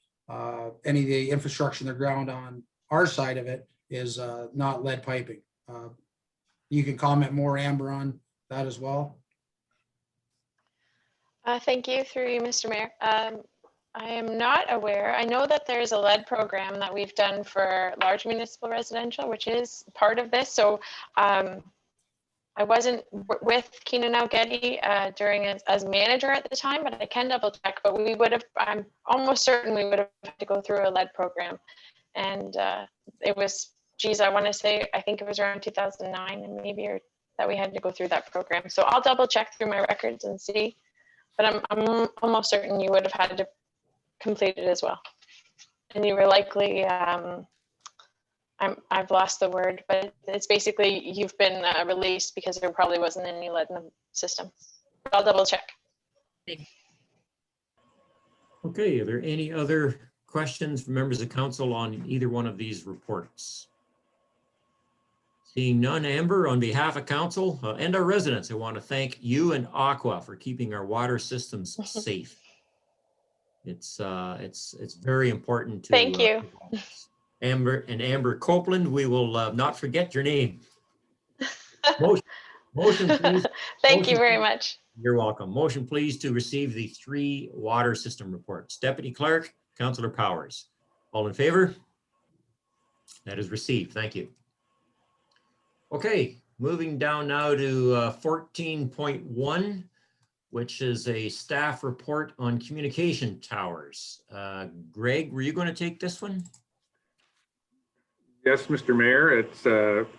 any of the infrastructure in the ground on our side of it is not lead piping. You can comment more, Amber, on that as well. Thank you, through you, Mr. Mayor. I am not aware. I know that there's a lead program that we've done for large municipal residential, which is part of this. So I wasn't with Keenan Getty during as manager at the time, but I can double check. But we would have, I'm almost certain we would have had to go through a lead program. And it was, geez, I want to say, I think it was around 2009 and maybe, or that we had to go through that program. So I'll double check through my records and see. But I'm almost certain you would have had to complete it as well. And you were likely, I've lost the word, but it's basically you've been released because there probably wasn't any lead in the system. I'll double check. Okay, are there any other questions from members of council on either one of these reports? Seeing none, Amber, on behalf of council and our residents, I want to thank you and Aqua for keeping our water systems safe. It's very important to thank you. Amber Copeland. We will not forget your name. Motion please. Thank you very much. You're welcome. Motion please to receive the 3 water system reports. Deputy Clerk, Councillor Powers. All in favor? That is received. Thank you. Okay, moving down now to 14.1, which is a staff report on communication towers. Greg, were you going to take this one? Yes, Mr. Mayor, it's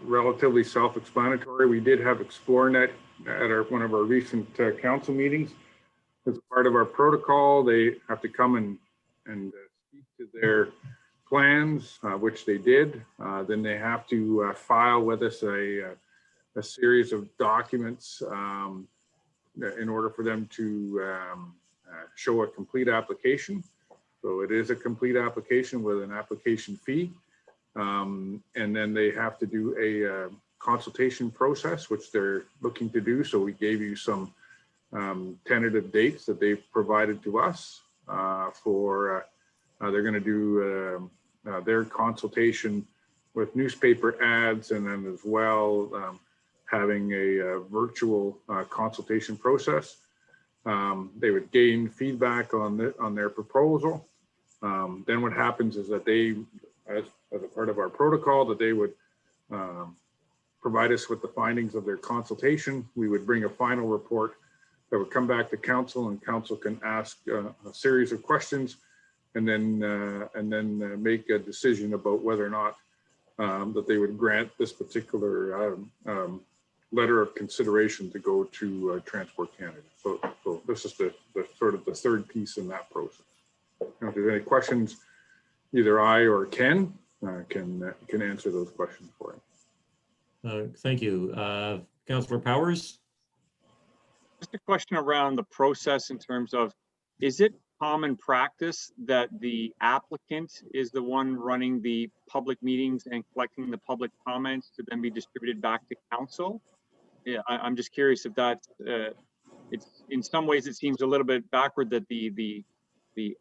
relatively self-explanatory. We did have ExploreNet at one of our recent council meetings. As part of our protocol, they have to come and speak to their plans, which they did. Then they have to file with us a series of documents in order for them to show a complete application. So it is a complete application with an application fee. And then they have to do a consultation process, which they're looking to do. So we gave you some tentative dates that they've provided to us for they're going to do their consultation with newspaper ads, and then as well having a virtual consultation process. They would gain feedback on their proposal. Then what happens is that they, as a part of our protocol, that they would provide us with the findings of their consultation. We would bring a final report that would come back to council, and council can ask a series of questions, and then make a decision about whether or not that they would grant this particular letter of consideration to go to Transport Canada. So this is the sort of the third piece in that process. Now, if there's any questions, either I or Ken can answer those questions for you. Thank you. Councillor Powers? Just a question around the process in terms of, is it common practice that the applicant is the one running the public meetings and collecting the public comments to then be distributed back to council? Yeah, I'm just curious if that's it's in some ways it seems a little bit backward that the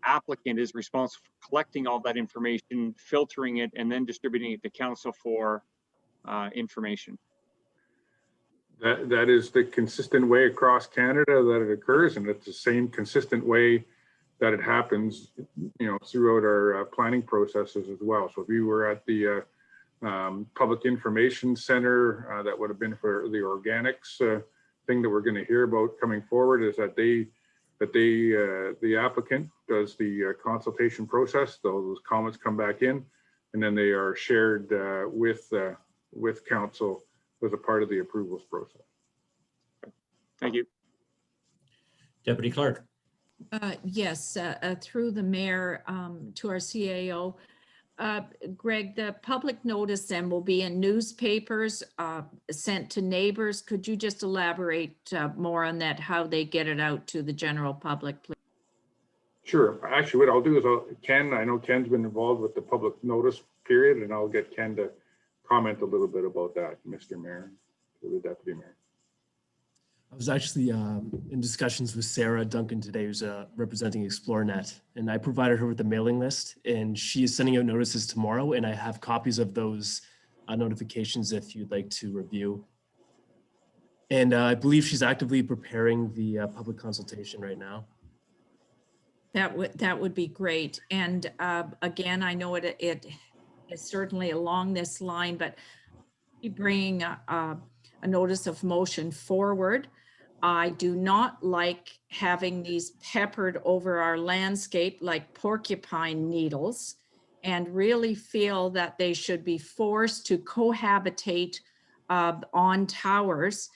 applicant is responsible for collecting all that information, filtering it, and then distributing it to council for information. That is the consistent way across Canada that it occurs, and it's the same consistent way that it happens, you know, throughout our planning processes as well. So if you were at the Public Information Center, that would have been for the organics thing that we're going to hear about coming forward, is that the applicant does the consultation process. Those comments come back in, and then they are shared with council as a part of the approvals process. Thank you. Deputy Clerk. Yes, through the mayor to our CAO. Greg, the public notice then will be in newspapers sent to neighbors. Could you just elaborate more on that, how they get it out to the general public, please? Sure. Actually, what I'll do is I know Ken's been involved with the public notice period, and I'll get Ken to comment a little bit about that, Mr. Mayor, to the Deputy Mayor. I was actually in discussions with Sarah Duncan today, who's representing ExploreNet, and I provided her with the mailing list, and she is sending out notices tomorrow, and I have copies of those notifications if you'd like to review. And I believe she's actively preparing the public consultation right now. That would be great. And again, I know it is certainly along this line, but be bringing a notice of motion forward. I do not like having these peppered over our landscape like porcupine needles, and really feel that they should be forced to cohabitate on towers.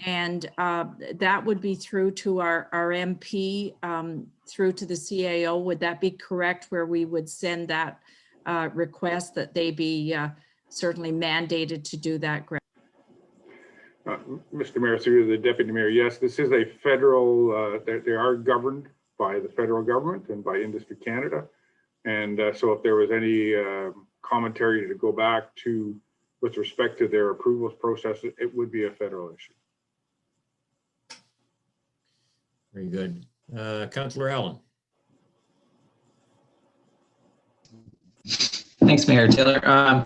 And that would be through to our MP, through to the CAO. Would that be correct, where we would send that request that they be certainly mandated to do that, Greg? Mr. Mayor, through the Deputy Mayor, yes, this is a federal, they are governed by the federal government and by Industry Canada. And so if there was any commentary to go back to with respect to their approvals process, it would be a federal issue. Very good. Councillor Allen. Thanks, Mayor Taylor.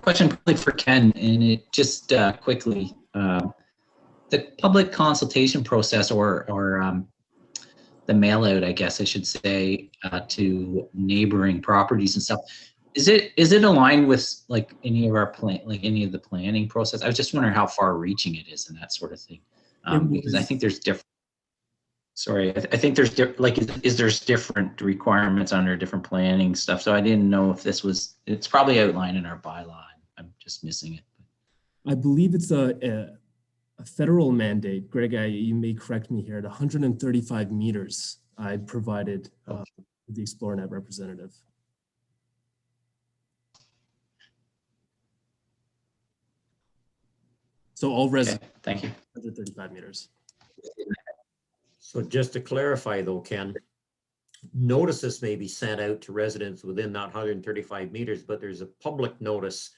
Question probably for Ken, and it just quickly, the public consultation process or the mail out, I guess I should say, to neighboring properties and stuff. Is it aligned with like any of our any of the planning process? I was just wondering how far reaching it is and that sort of thing. Because I think there's different, sorry, I think there's there's different requirements under different planning stuff. So I didn't know if this was, it's probably outlined in our bylaw. I'm just missing it. I believe it's a federal mandate. Greg, you may correct me here, at 135 meters I provided the ExploreNet representative. So all residents, okay, thank you. 135 meters. So just to clarify though, Ken, notices may be sent out to residents within that 135 meters, but there's a public notice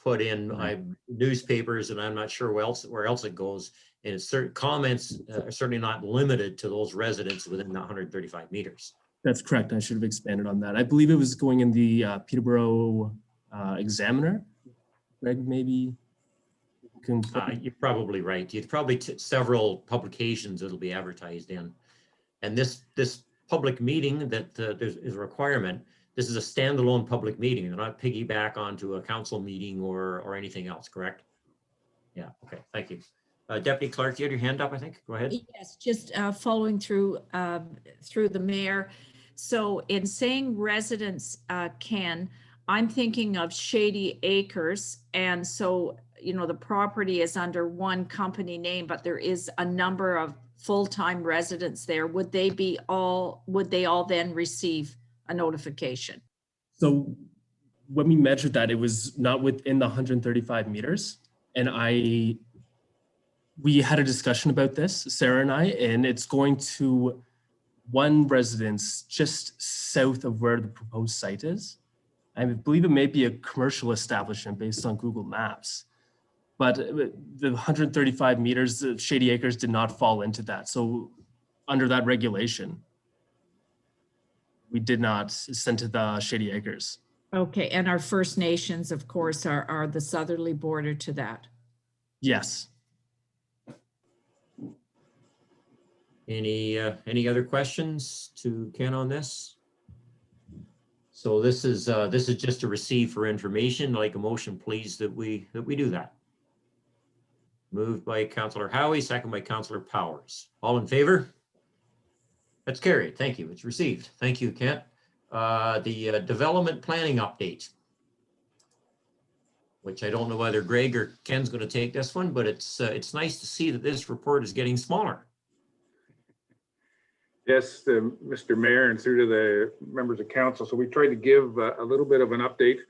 put in newspapers, and I'm not sure where else it goes. And it's certain comments are certainly not limited to those residents within the 135 meters. That's correct. I should have expanded on that. I believe it was going in the Peterborough Examiner. Greg, maybe you can. You're probably right. You'd probably several publications it'll be advertised in. And this public meeting that is a requirement. This is a standalone public meeting. They're not piggyback onto a council meeting or anything else, correct? Yeah, okay, thank you. Deputy Clerk, you had your hand up, I think. Go ahead. Yes, just following through the mayor. So in saying residents, Ken, I'm thinking of Shady Acres. And so, you know, the property is under one company name, but there is a number of full-time residents there. Would they all then receive a notification? So when we measured that, it was not within the 135 meters. And we had a discussion about this, Sarah and I, and it's going to one residence just south of where the proposed site is. I believe it may be a commercial establishment based on Google Maps. But the 135 meters of Shady Acres did not fall into that. So under that regulation, we did not send to the Shady Acres. Okay, and our First Nations, of course, are the southerly border to that. Yes. Any other questions to Ken on this? So this is just to receive for information, like a motion, please, that we do that. Moved by Councillor Howie, second by Councillor Powers. All in favor? That's carried. Thank you. It's received. Thank you, Kent. The development planning update, which I don't know whether Greg or Ken's going to take this one, but it's nice to see that this report is getting smaller. Yes, Mr. Mayor, and through to the members of council. So we tried to give a little bit of an update.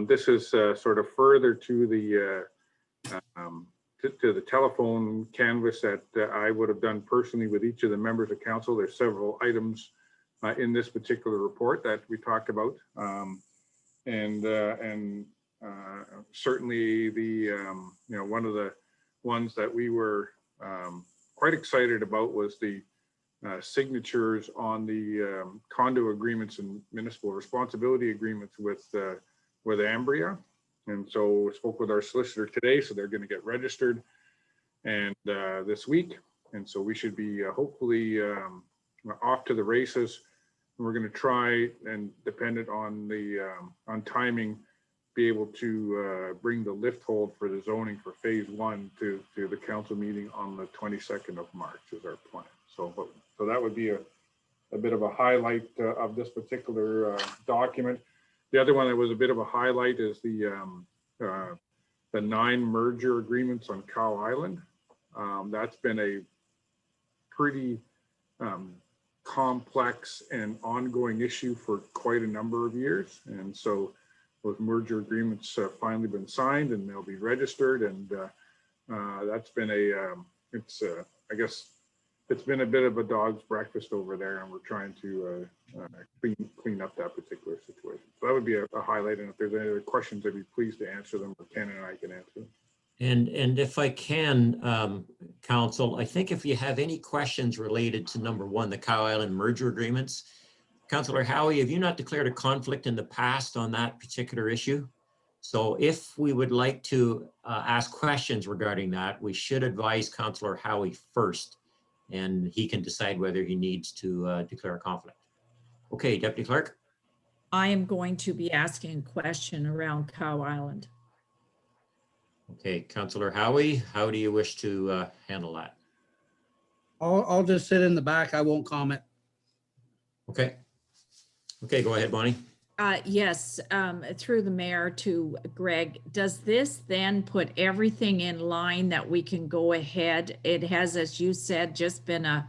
This is sort of further to the to the telephone canvas that I would have done personally with each of the members of council. There's several items in this particular report that we talked about, and certainly the one of the ones that we were quite excited about was the signatures on the condo agreements and municipal responsibility agreements with Ambria. And so we spoke with our solicitor today, so they're going to get registered and this week. And so we should be hopefully off to the races. We're going to try, and dependent on the on timing, be able to bring the lift hold for the zoning for phase 1 to the council meeting on the 22nd of March is our plan. So that would be a bit of a highlight of this particular document. The other one that was a bit of a highlight is the 9 merger agreements on Cow Island. That's been a pretty complex and ongoing issue for quite a number of years. And so those merger agreements finally been signed and they'll be registered. And that's been I guess it's been a bit of a dog's breakfast over there, and we're trying to clean up that particular situation. So that would be a highlight. And if there's any other questions, I'd be pleased to answer them, or Ken and I can answer them. And if I can, Council, I think if you have any questions related to number 1, the Cow Island merger agreements, Councillor Howie, have you not declared a conflict in the past on that particular issue? So if we would like to ask questions regarding that, we should advise Councillor Howie first, and he can decide whether he needs to declare a conflict. Okay, Deputy Clerk. I am going to be asking a question around Cow Island. Okay, Councillor Howie, how do you wish to handle that? I'll just sit in the back. I won't comment. Okay. Okay, go ahead, Bonnie. Yes, through the mayor to Greg, does this then put everything in line that we can go ahead? It has, as you said, just been a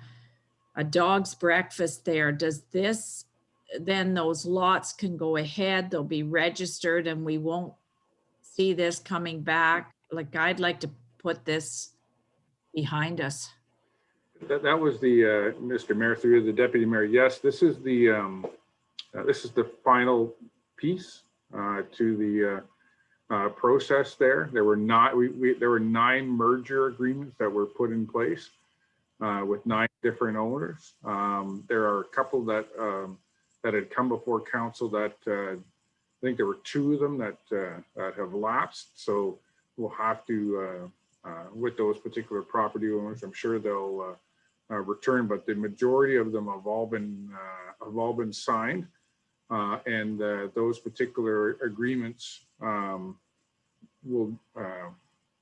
dog's breakfast there. Does this, then those lots can go ahead, they'll be registered, and we won't see this coming back? Like, I'd like to put this behind us. That was the Mr. Mayor, through the deputy mayor. Yes, this is the final piece to the process. There were there were 9 merger agreements that were put in place with 9 different owners. There are a couple that had come before council that I think there were 2 of them that have lapsed. So we'll have to with those particular property owners, I'm sure they'll return, but the majority of them have all been signed. And those particular agreements will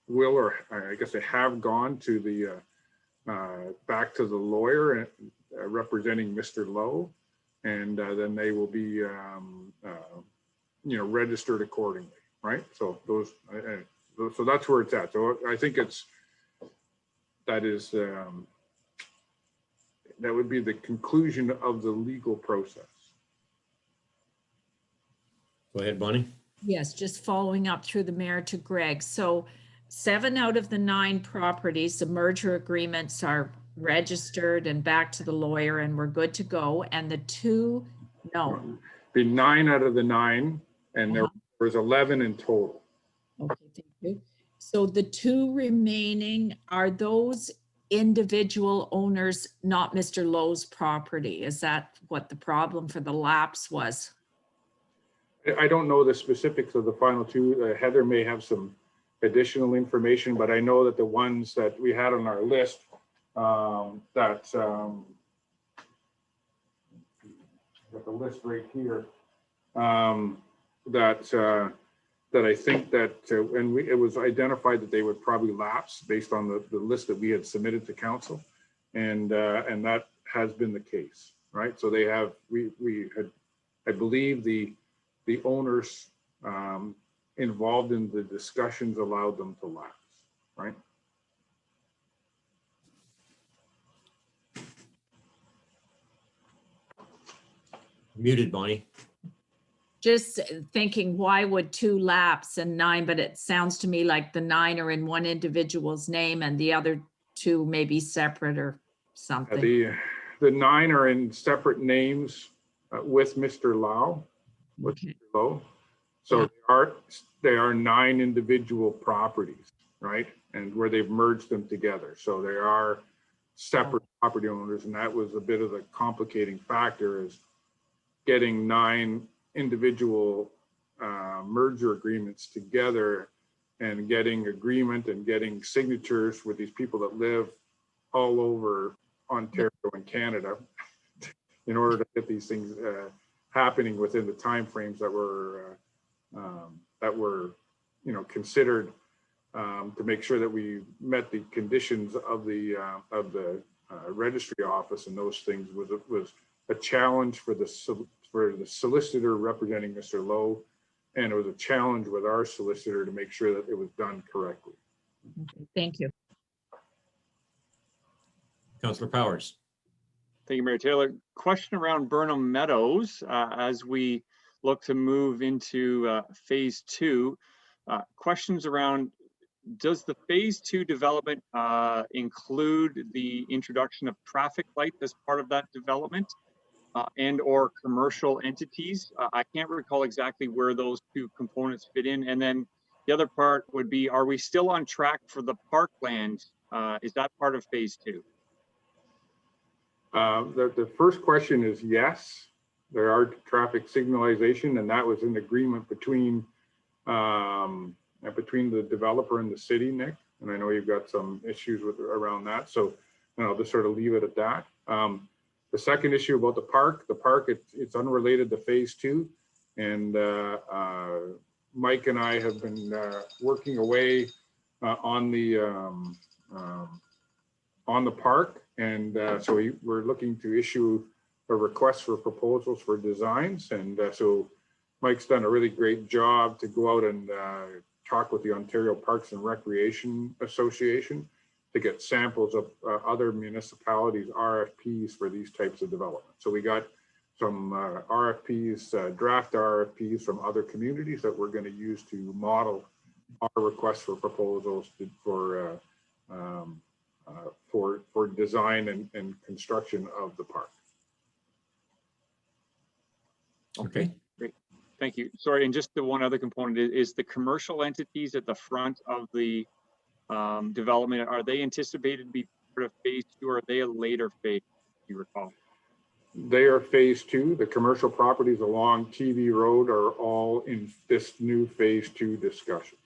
or I guess they have gone to the back to the lawyer representing Mr. Lowe, and then they will be registered accordingly, right? So so that's where it's at. So I think that would be the conclusion of the legal process. Go ahead, Bonnie. Yes, just following up through the mayor to Greg. So 7 out of the 9 properties, the merger agreements are registered and back to the lawyer, and we're good to go. And the 2, no. Be 9 out of the 9, and there was 11 in total. Okay, thank you. So the two remaining, are those individual owners, not Mr. Lowe's property? Is that what the problem for the lapse was? I don't know the specifics of the final two. Heather may have some additional information, but I know that the ones that we had on our list got the list right here, that I think that, and it was identified that they would probably lapse based on the list that we had submitted to council. And that has been the case, right? So they have, we had, I believe the owners involved in the discussions allowed them to lapse, right? Muted, Bonnie. Just thinking, why would two lapse and 9? But it sounds to me like the 9 are in one individual's name and the other 2 may be separate or something. The 9 are in separate names with Mr. Lau, with Okay. Mr. Lowe. So they are 9 individual properties, right? And where they've merged them together. So they are separate property owners, and that was a bit of the complicating factor, is getting 9 individual merger agreements together and getting agreement and getting signatures with these people that live all over Ontario and Canada in order to get these things happening within the timeframes that were considered to make sure that we met the conditions of the registry office, and those things was a challenge for the solicitor representing Mr. Lowe, and it was a challenge with our solicitor to make sure that it was done correctly. Okay, thank you. Councillor Powers. Thank you, Mayor Taylor. Question around Burnham Meadows as we look to move into phase 2. Questions around, does the phase 2 development include the introduction of traffic lights as part of that development and or commercial entities? I can't recall exactly where those 2 components fit in. And then the other part would be, are we still on track for the parkland? Is that part of phase 2? The first question is yes, there are traffic signalization, and that was an agreement between the developer and the city, Nick. And I know you've got some issues around that, so I'll just sort of leave it at that. The second issue about the park, it's unrelated to phase 2, and Mike and I have been working away on the park. And so we're looking to issue a request for proposals for designs. And so Mike's done a really great job to go out and talk with the Ontario Parks and Recreation Association to get samples of other municipalities' RFPs for these types of development. So we got some RFPs, draft RFPs from other communities that we're going to use to model our request for proposals for design and construction of the park. Okay. Great, thank you. Sorry, and just the one other component is the commercial entities at the front of the development, are they anticipated to be part of phase 2, or are they a later phase, if you recall? They are phase 2. The commercial properties along TV Road are all in this new phase 2 discussion.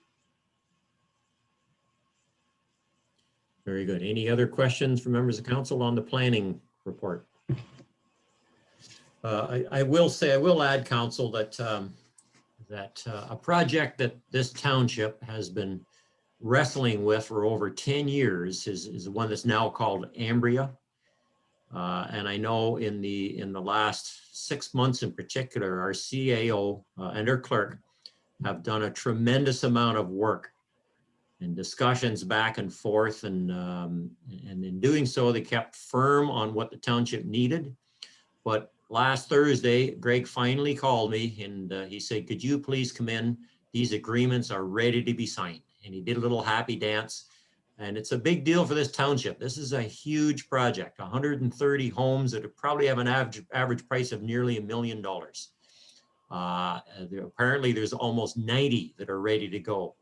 Very good. Any other questions from members of council on the planning report? I will add, council, that a project that this township has been wrestling with for over 10 years is one that's now called Ambria. And I know in the last 6 months in particular, our CAO and her clerk have done a tremendous amount of work and discussions back and forth, and in doing so, they kept firm on what the township needed. But last Thursday, Greg finally called me, and he said, "Could you please come in? These agreements are ready to be signed." And he did a little happy dance, and it's a big deal for this township. This is a huge project, 130 homes that probably have an average price of nearly $1 million. Apparently, there's almost 90 that are ready to go.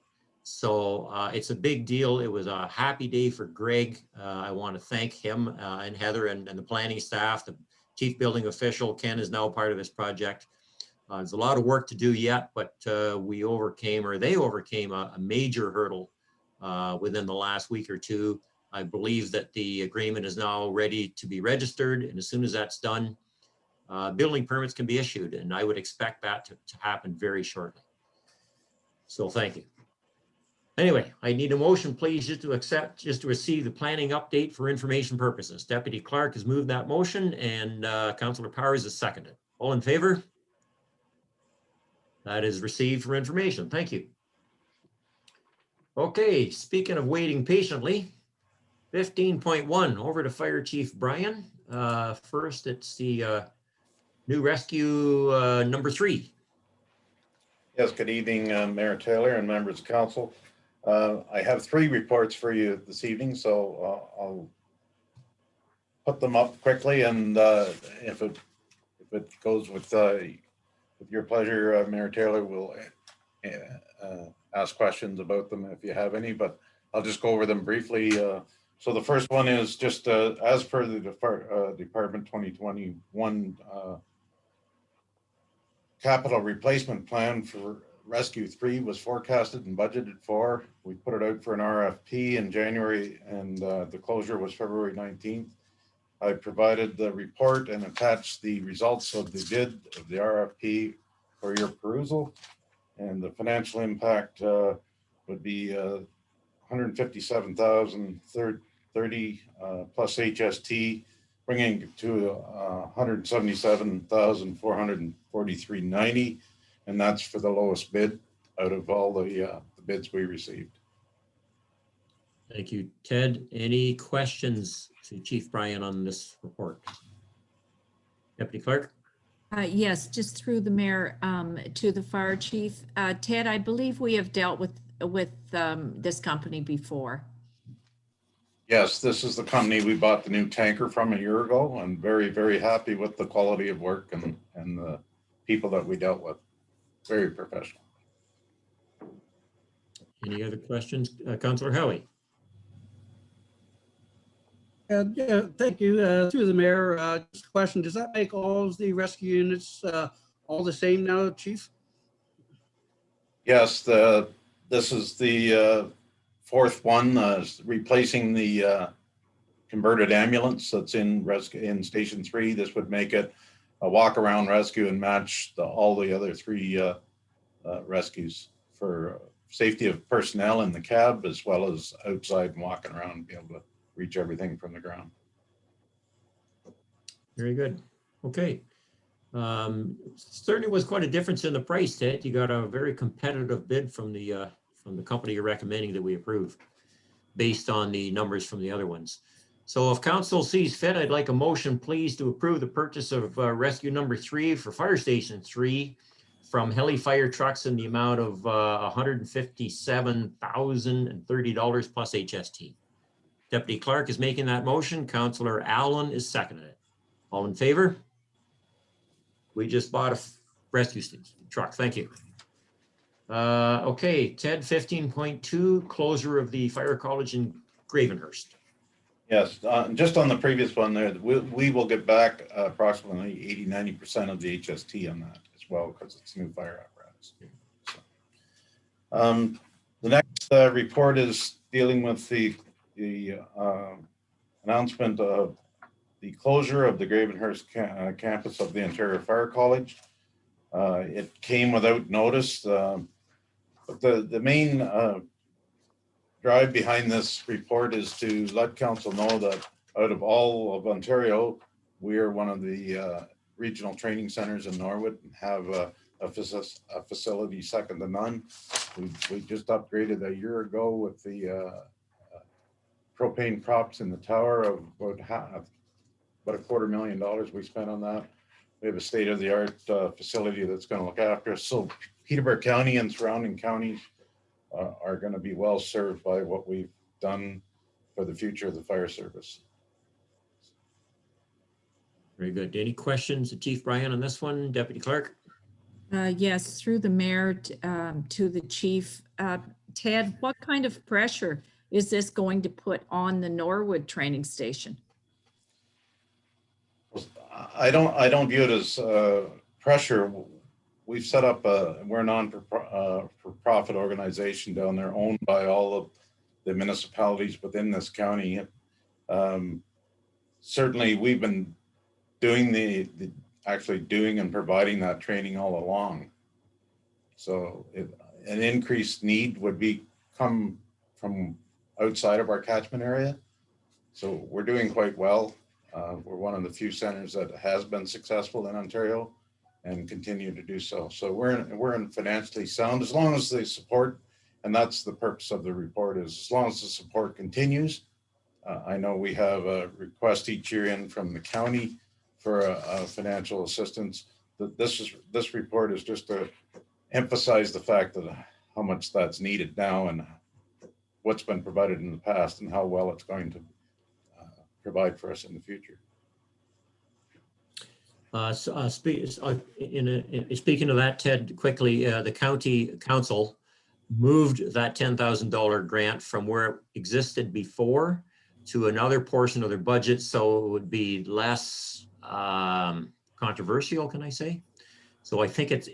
So it's a big deal. It was a happy day for Greg. I want to thank him and Heather and the planning staff. The chief building official, Ken, is now part of this project. There's a lot of work to do yet, but they overcame a major hurdle within the last week or two. I believe that the agreement is now ready to be registered, and as soon as that's done, building permits can be issued, and I would expect that to happen very shortly. So thank you. Anyway, I need a motion, please, just to receive the planning update for information purposes. Deputy Clerk has moved that motion, and Councillor Powers has seconded. All in favor? That is received for information. Thank you. Okay, speaking of waiting patiently, 15.1, over to Fire Chief Brian. First, it's the new rescue number 3. Yes, good evening, Mayor Taylor and members of council. I have 3 reports for you this evening, so I'll put them up quickly, and if it goes with your pleasure, Mayor Taylor, will ask questions about them if you have any, but I'll just go over them briefly. So the first one is just as per the Department 2021 capital replacement plan for Rescue 3 was forecasted and budgeted for. We put it out for an RFP in January, and the closure was February 19th. I provided the report and attached the results of the bid of the RFP for your perusal. And the financial impact would be $157,030 plus HST, bringing it to $177,443.90, and that's for the lowest bid out of all the bids we received. Thank you, Ted. Any questions to Chief Brian on this report? Deputy Clerk? Yes, just through the mayor to the fire chief. Ted, I believe we have dealt with this company before. Yes, this is the company we bought the new tanker from a year ago. I'm very, very happy with the quality of work and the people that we dealt with. Very professional. Any other questions? Councillor Howie? Yeah, thank you. Through the mayor, just a question, does that make all of the rescue units all the same now, Chief? Yes, this is the 4th one, replacing the converted ambulance that's in Station 3. This would make it a walk-around rescue and match all the other 3 rescues for safety of personnel in the cab, as well as outside and walking around, be able to reach everything from the ground. Very good. Okay. Certainly was quite a difference in the price, Ted. You got a very competitive bid from the company you're recommending that we approve based on the numbers from the other ones. So if council sees fit, I'd like a motion, please, to approve the purchase of rescue number 3 for Fire Station 3 from Heli Fire Trucks in the amount of $157,030 plus HST. Deputy Clerk is making that motion. Councillor Allen is seconding it. All in favor? We just bought a rescue truck. Thank you. Okay, Ted, 15.2, closure of the fire college in Gravenhurst. Yes, just on the previous one there, we will get back approximately 80-90% of the HST on that as well, because it's new fire apparatus. So, the next report is dealing with the announcement of the closure of the Gravenhurst campus of the Ontario Fire College. It came without notice. But the main drive behind this report is to let council know that out of all of Ontario, we are one of the regional training centers in Norwood and have a facility second to none. We just upgraded a year ago with the propane props in the tower of about $250,000 we spent on that. We have a state-of-the-art facility that's going to look after us. So Peterborough County and surrounding counties are going to be well served by what we've done for the future of the fire service. Very good. Any questions to Chief Brian on this one, Deputy Clerk? Yes, through the mayor to the chief. Ted, what kind of pressure is this going to put on the Norwood training station? I don't view it as pressure. We've set up we're a non-for-profit organization down there owned by all of the municipalities within this county. Certainly we've been doing actually doing and providing that training all along. So an increased need would come from outside of our catchment area. So we're doing quite well. We're one of the few centers that has been successful in Ontario and continue to do so. So we're in financially sound as long as the support, and that's the purpose of the report, is as long as the support continues. I know we have a request each year in from the county for a financial assistance. This report is just to emphasize the fact that how much that's needed now and what's been provided in the past and how well it's going to provide for us in the future. Speaking of that, Ted, quickly, the county council moved that $10,000 grant from where it existed before to another portion of their budget, so it would be less controversial, can I say? So I think it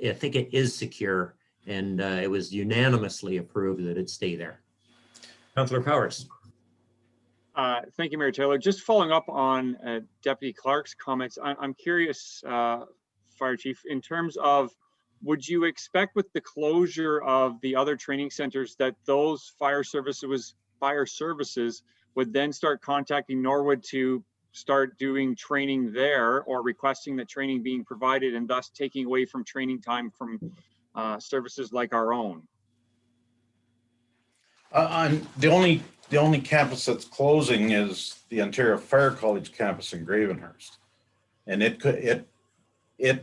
is secure, and it was unanimously approved that it stay there. Councillor Powers. Thank you, Mayor Taylor. Just following up on Deputy Clark's comments, I'm curious, Fire Chief, in terms of, would you expect with the closure of the other training centers that those fire services would then start contacting Norwood to start doing training there, or requesting that training being provided, and thus taking away from training time from services like our own? The only campus that's closing is the Ontario Fire College campus in Gravenhurst, and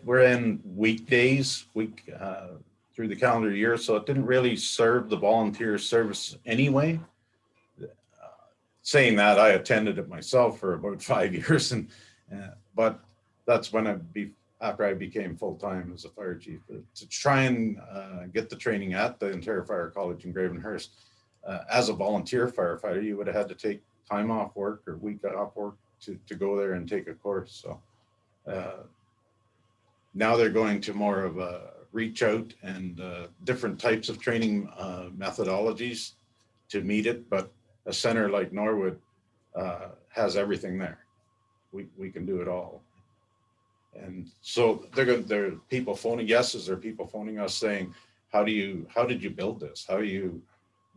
we're in weekdays through the calendar year, so it didn't really serve the volunteer service anyway. Saying that, I attended it myself for about 5 years, but that's when after I became full-time as a fire chief, to try and get the training at the Ontario Fire College in Gravenhurst. As a volunteer firefighter, you would have had to take time off work or week off work to go there and take a course. So now they're going to more of a reach out and different types of training methodologies to meet it. But a center like Norwood has everything there. We can do it all. And so there are people phoning, there are people phoning us saying, how did you build this?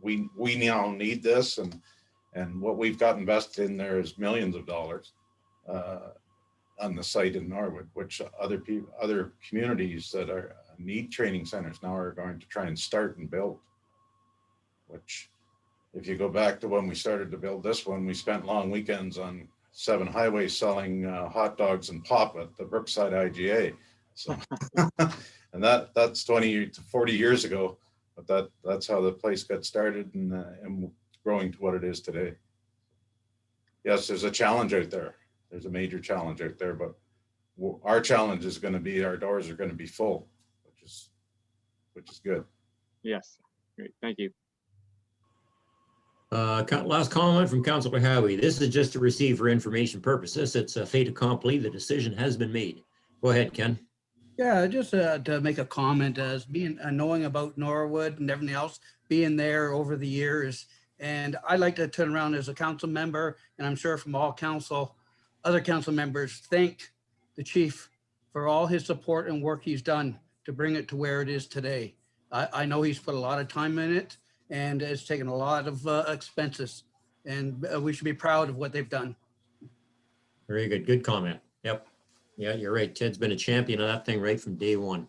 We now need this, and what we've got invested in there is millions of dollars on the site in Norwood, which other communities that need training centers now are going to try and start and build. Which, if you go back to when we started to build this one, we spent long weekends on 7 highways selling hot dogs and pop at the Brookside IGA. So, and that's 20 to 40 years ago. But that's how the place got started and growing to what it is today. Yes, there's a challenge out there. There's a major challenge out there, but our challenge is going to be, our doors are going to be full, which is good. Yes, great, thank you. Last comment from Councillor Howie. This is just to receive for information purposes. It's a fait accompli. The decision has been made. Go ahead, Ken. Yeah, just to make a comment, as being knowing about Norwood and everything else, being there over the years, and I like to turn around as a council member, and I'm sure from all other council members, thank the chief for all his support and work he's done to bring it to where it is today. I know he's put a lot of time in it, and it's taken a lot of expenses, and we should be proud of what they've done. Very good. Good comment. Yep. Yeah, you're right. Ted's been a champion of that thing right from day one.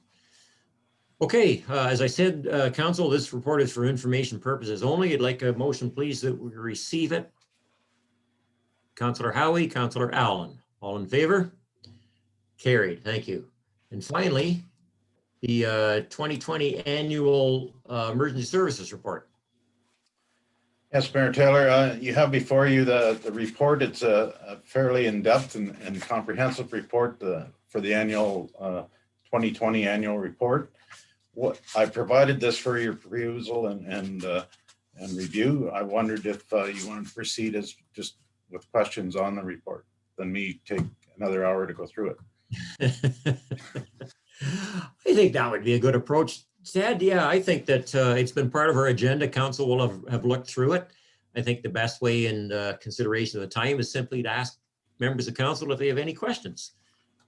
Okay, as I said, Council, this report is for information purposes only. I'd like a motion, please, that we receive it. Councillor Howie, Councillor Allen, all in favor? Carried. Thank you. And finally, the 2020 annual emergency services report. Yes, Mayor Taylor, you have before you the report. It's a fairly in-depth and comprehensive report for the annual 2020 annual report. I provided this for your perusal, and and review. I wondered if you wanted to proceed as just with questions on the report, than me take another hour to go through it. I think that would be a good approach. Ted, yeah, I think that it's been part of our agenda. Council will have looked through it. I think the best way in consideration of the time is simply to ask members of council if they have any questions.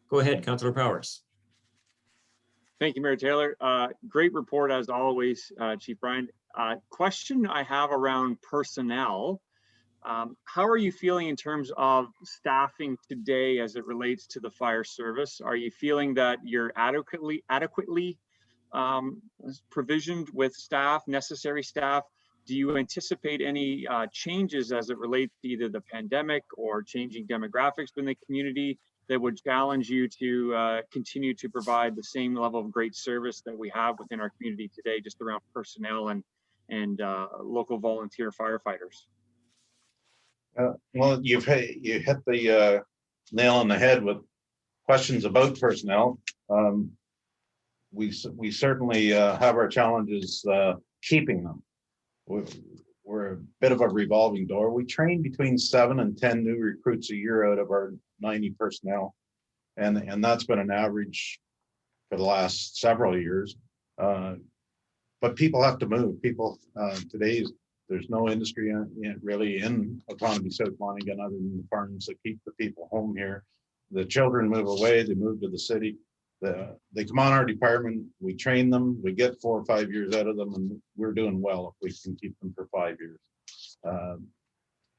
Go ahead, Councillor Powers. Thank you, Mayor Taylor. Great report as always, Chief Brian. Question I have around personnel. How are you feeling in terms of staffing today as it relates to the fire service? Are you feeling that you're adequately provisioned with staff, necessary staff? Do you anticipate any changes as it relates to either the pandemic or changing demographics in the community that would challenge you to continue to provide the same level of great service that we have within our community today, just around personnel and local volunteer firefighters? Well, you hit the nail on the head with questions about personnel. We certainly have our challenges keeping them. We're a bit of a revolving door. We train between 7 and 10 new recruits a year out of our 90 personnel, and that's been an average for the last several years. But people have to move. People there's no industry really in Otonabee-South Monaghan other than the farms that keep the people home here. The children move away, they move to the city. They come on our department, we train them, we get 4 or 5 years out of them, and we're doing well if we can keep them for 5 years.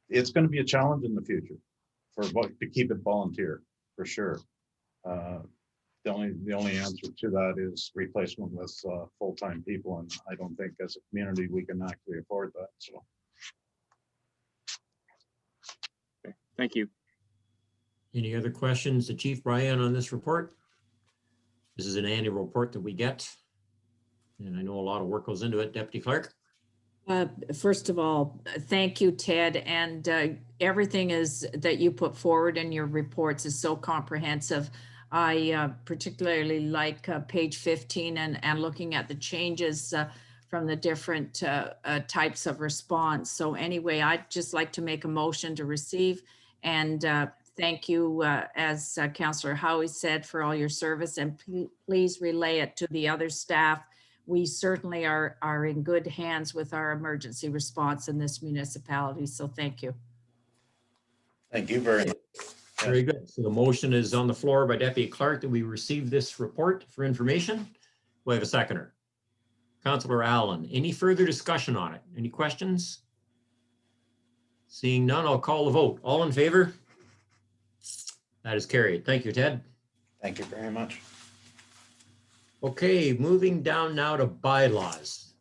It's going to be a challenge in the future to keep it volunteer, for sure. The only answer to that is replacement with full-time people, and I don't think as a community we can actually afford that. So, okay, thank you. Any other questions to Chief Brian on this report? This is an annual report that we get, and I know a lot of work goes into it. Deputy Clerk. First of all, thank you, Ted, and everything that you put forward in your reports is so comprehensive. I particularly like page 15 and looking at the changes from the different types of response. So anyway, I'd just like to make a motion to receive and thank you, as Councillor Howie said, for all your service, and please relay it to the other staff. We certainly are in good hands with our emergency response in this municipality, so thank you. thank you very much. Very good. So the motion is on the floor by Deputy Clerk that we receive this report for information. We have a seconder. Councillor Allen, any further discussion on it? Any questions? Seeing none, I'll call the vote. All in favor? That is carried. Thank you, Ted. Thank you very much. Okay, moving down now to bylaws.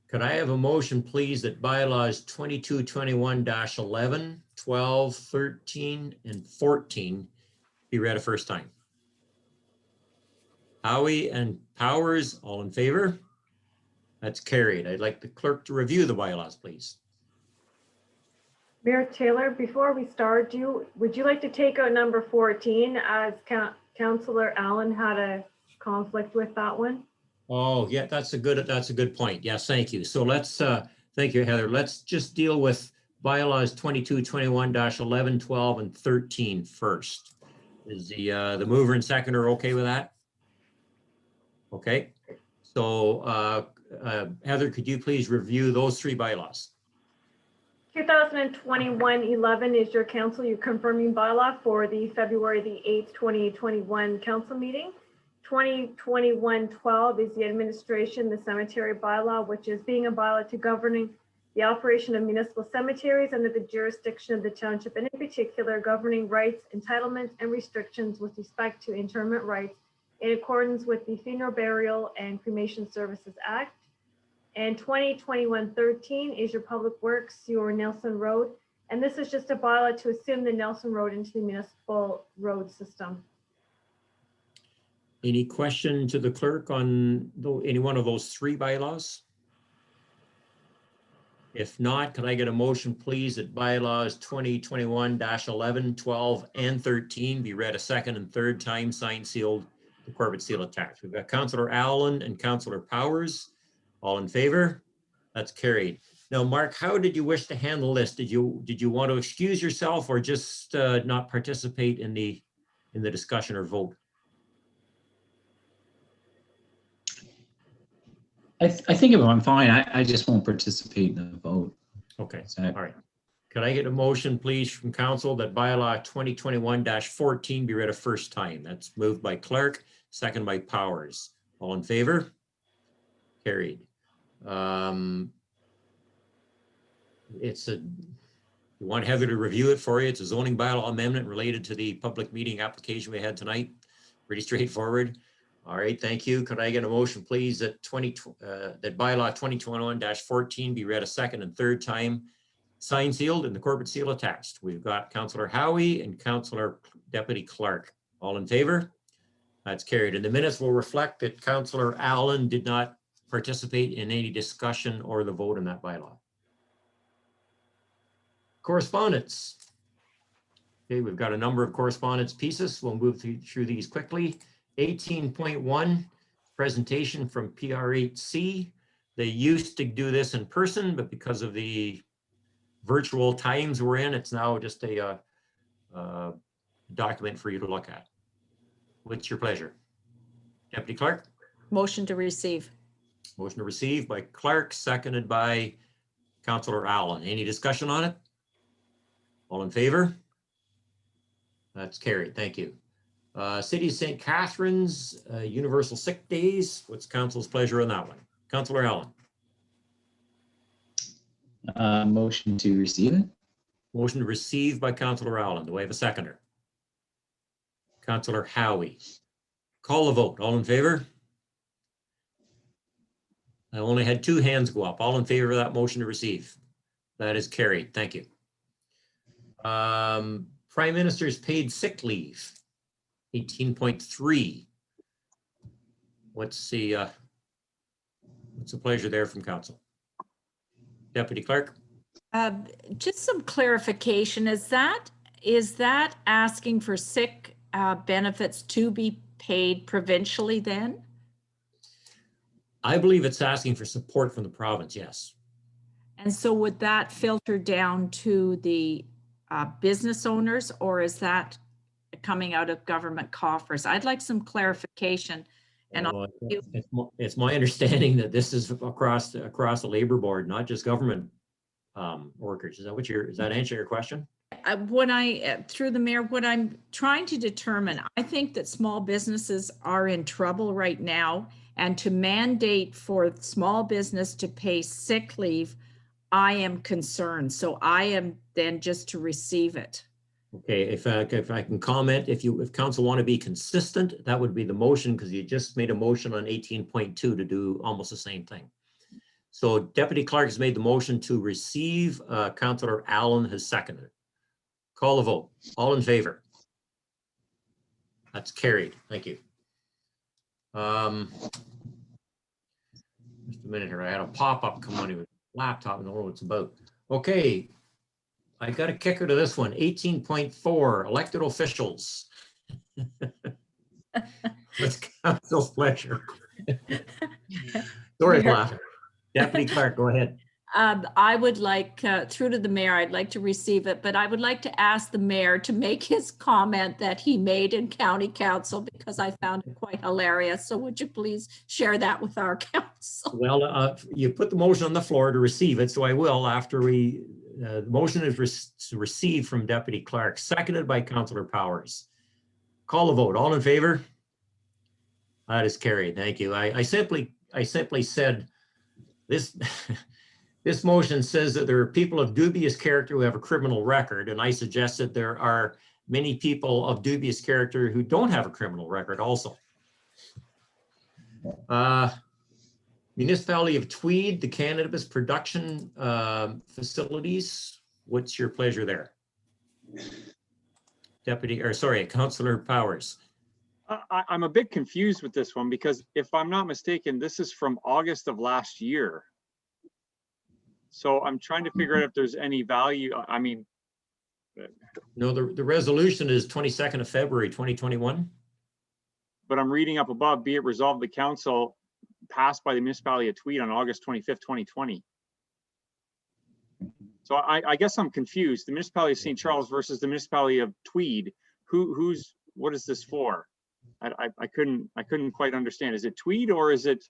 Could I have a motion, please, that bylaws 2221-11, 12, 13, and 14 be read a first time? Howie and Powers, all in favor? That's carried. I'd like the clerk to review the bylaws, please. Mayor Taylor, before we start, would you like to take out number 14 as Councillor Allen had a conflict with that one? Oh, yeah, that's a good point. Yes, thank you. So let's, thank you, Heather. Let's just deal with bylaws 2221-11, 12, and 13 first. Is the mover and seconder okay with that? Okay. So Heather, could you please review those 3 bylaws? 2021-11 is your confirming bylaw for the February the 8th, 2021 council meeting. 2021-12 is the administration, the cemetery bylaw, which is being a bylaw to governing the operation of municipal cemeteries under the jurisdiction of the township, and in particular governing rights, entitlements, and restrictions with respect to interment rights in accordance with the Funeral, Burial, and Cremation Services Act. And 2021-13 is your Public Works, your Nelson Road. And this is just a bylaw to assume the Nelson Road into the municipal road system. Any question to the clerk on any one of those 3 bylaws? If not, could I get a motion, please, that bylaws 2021-11, 12, and 13 be read a second and third time, signed, sealed, the corporate seal attached. We've got Councillor Allen and Councillor Powers. All in favor? That's carried. Now, Mark, how did you wish to handle this? Did you want to excuse yourself or just not participate in the discussion or vote? I think if I'm fine, I just won't participate in the vote. Okay, So- all right. Could I get a motion, please, from council that bylaw 2021-14 be read a first time? That's moved by Clark, second by Powers. All in favor? Carried. It's a, you want Heather to review it for you. It's a zoning bylaw amendment related to the public meeting application we had tonight. Pretty straightforward. All right, thank you. Could I get a motion, please, that that bylaw 2021-14 be read a second and third time, signed, sealed, and the corporate seal attached? We've got Councillor Howie and Councillor Deputy Clark. All in favor? That's carried. And the minutes will reflect that Councillor Allen did not participate in any discussion or the vote on that bylaw. Correspondence. Okay, we've got a number of correspondence pieces. We'll move through these quickly. 18.1, presentation from PR8C. They used to do this in person, but because of the virtual times we're in, it's now just a document for you to look at. What's your pleasure? Deputy Clerk? Motion to receive. Motion to receive by Clark, seconded by Councillor Allen. Any discussion on it? All in favor? That's carried. Thank you. City of St. Catharines, Universal Sick Days. What's council's pleasure on that one? Councillor Allen. Motion to receive it. Motion to receive by Councillor Allen. Do I have a seconder? Councillor Howie. Call the vote. All in favor? I only had 2 hands go up. All in favor of that motion to receive? That is carried. Thank you. Prime Minister's paid sick leave. 18.3. What's the pleasure there from council? Deputy Clerk? Just some clarification. Is that asking for sick benefits to be paid provincially then? I believe it's asking for support from the province, yes. And so would that filter down to the business owners, or is that coming out of government coffers? I'd like some clarification. And It's my understanding that this is across the labor board, not just government workers. Is that answer your question? Through the mayor, what I'm trying to determine, I think that small businesses are in trouble right now, and to mandate for small business to pay sick leave, I am concerned. So I am then just to receive it. Okay, if I can comment, if council want to be consistent, that would be the motion, because you just made a motion on 18.2 to do almost the same thing. So Deputy Clerk has made the motion to receive. Councillor Allen has seconded it. Call the vote. All in favor? That's carried. Thank you. Just a minute here. I had a pop-up come on with laptop and I don't know what it's about. Okay. I got a kicker to this one. 18.4, elected officials. What's council's pleasure? Sorry, laughing. Deputy Clerk, go ahead. I would like, through to the mayor, I'd like to receive it, but I would like to ask the mayor to make his comment that he made in county council, because I found it quite hilarious. So would you please share that with our council? Well, you put the motion on the floor to receive it, so I will after the motion is received from Deputy Clerk, seconded by Councillor Powers. Call the vote. All in favor? That is carried. Thank you. I simply said this. This motion says that there are people of dubious character who have a criminal record, and I suggested there are many people of dubious character who don't have a criminal record also. Municipality of Tweed, the cannabis production facilities. What's your pleasure there? Councillor Powers. I'm a bit confused with this one, because if I'm not mistaken, this is from August of last year. So I'm trying to figure out if there's any value. I mean, no, the resolution is 22nd of February, 2021. But I'm reading up above, be it resolved the council passed by the municipality of Tweed on August 25th, 2020. So I guess I'm confused. The municipality of St. Charles versus the municipality of Tweed. What is this for? I couldn't quite understand. Is it Tweed or is it?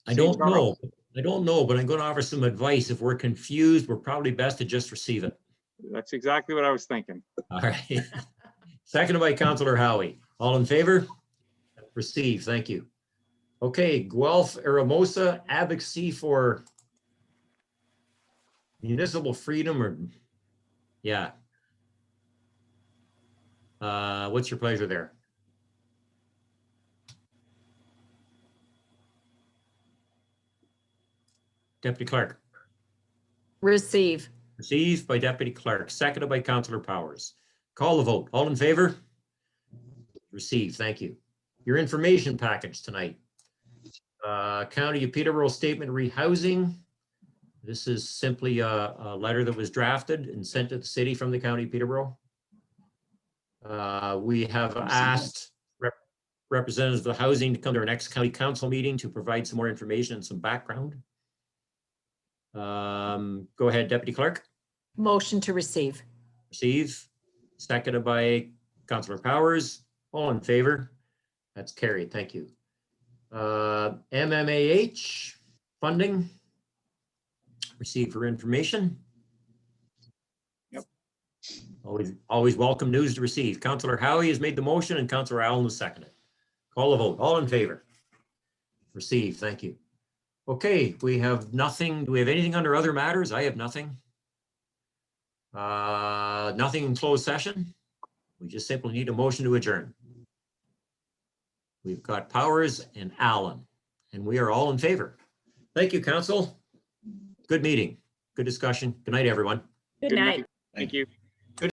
I St. don't know. Charles? I don't know, but I'm going to offer some advice. If we're confused, we're probably best to just receive it. That's exactly what I was thinking. All right. Seconded by Councillor Howie. All in favor? Receive. Thank you. Okay, Guelph Aramosa advocacy for municipal freedom or, yeah. What's your pleasure there? Deputy Clerk. Receive. Received by Deputy Clerk, seconded by Councillor Powers. Call the vote. All in favor? Received. Thank you. Your information package tonight. County of Peterborough Statement Rehousing. This is simply a letter that was drafted and sent to the city from the County of Peterborough. We have asked representatives of the housing to come to our next county council meeting to provide some more information and some background. Go ahead, Deputy Clerk. Motion to receive. Receive, seconded by Councillor Powers. All in favor? That's carried. Thank you. MMAH funding. Receive for information. Yep. Always welcome news to receive. Councillor Howie has made the motion and Councillor Allen has seconded. Call the vote. All in favor? Receive. Thank you. Okay, we have nothing. Do we have anything under other matters? I have nothing. Nothing in closed session. We just simply need a motion to adjourn. We've got Powers and Allen, and we are all in favor. Thank you, council. Good meeting. Good discussion. Good night, everyone. Good night. Thank you.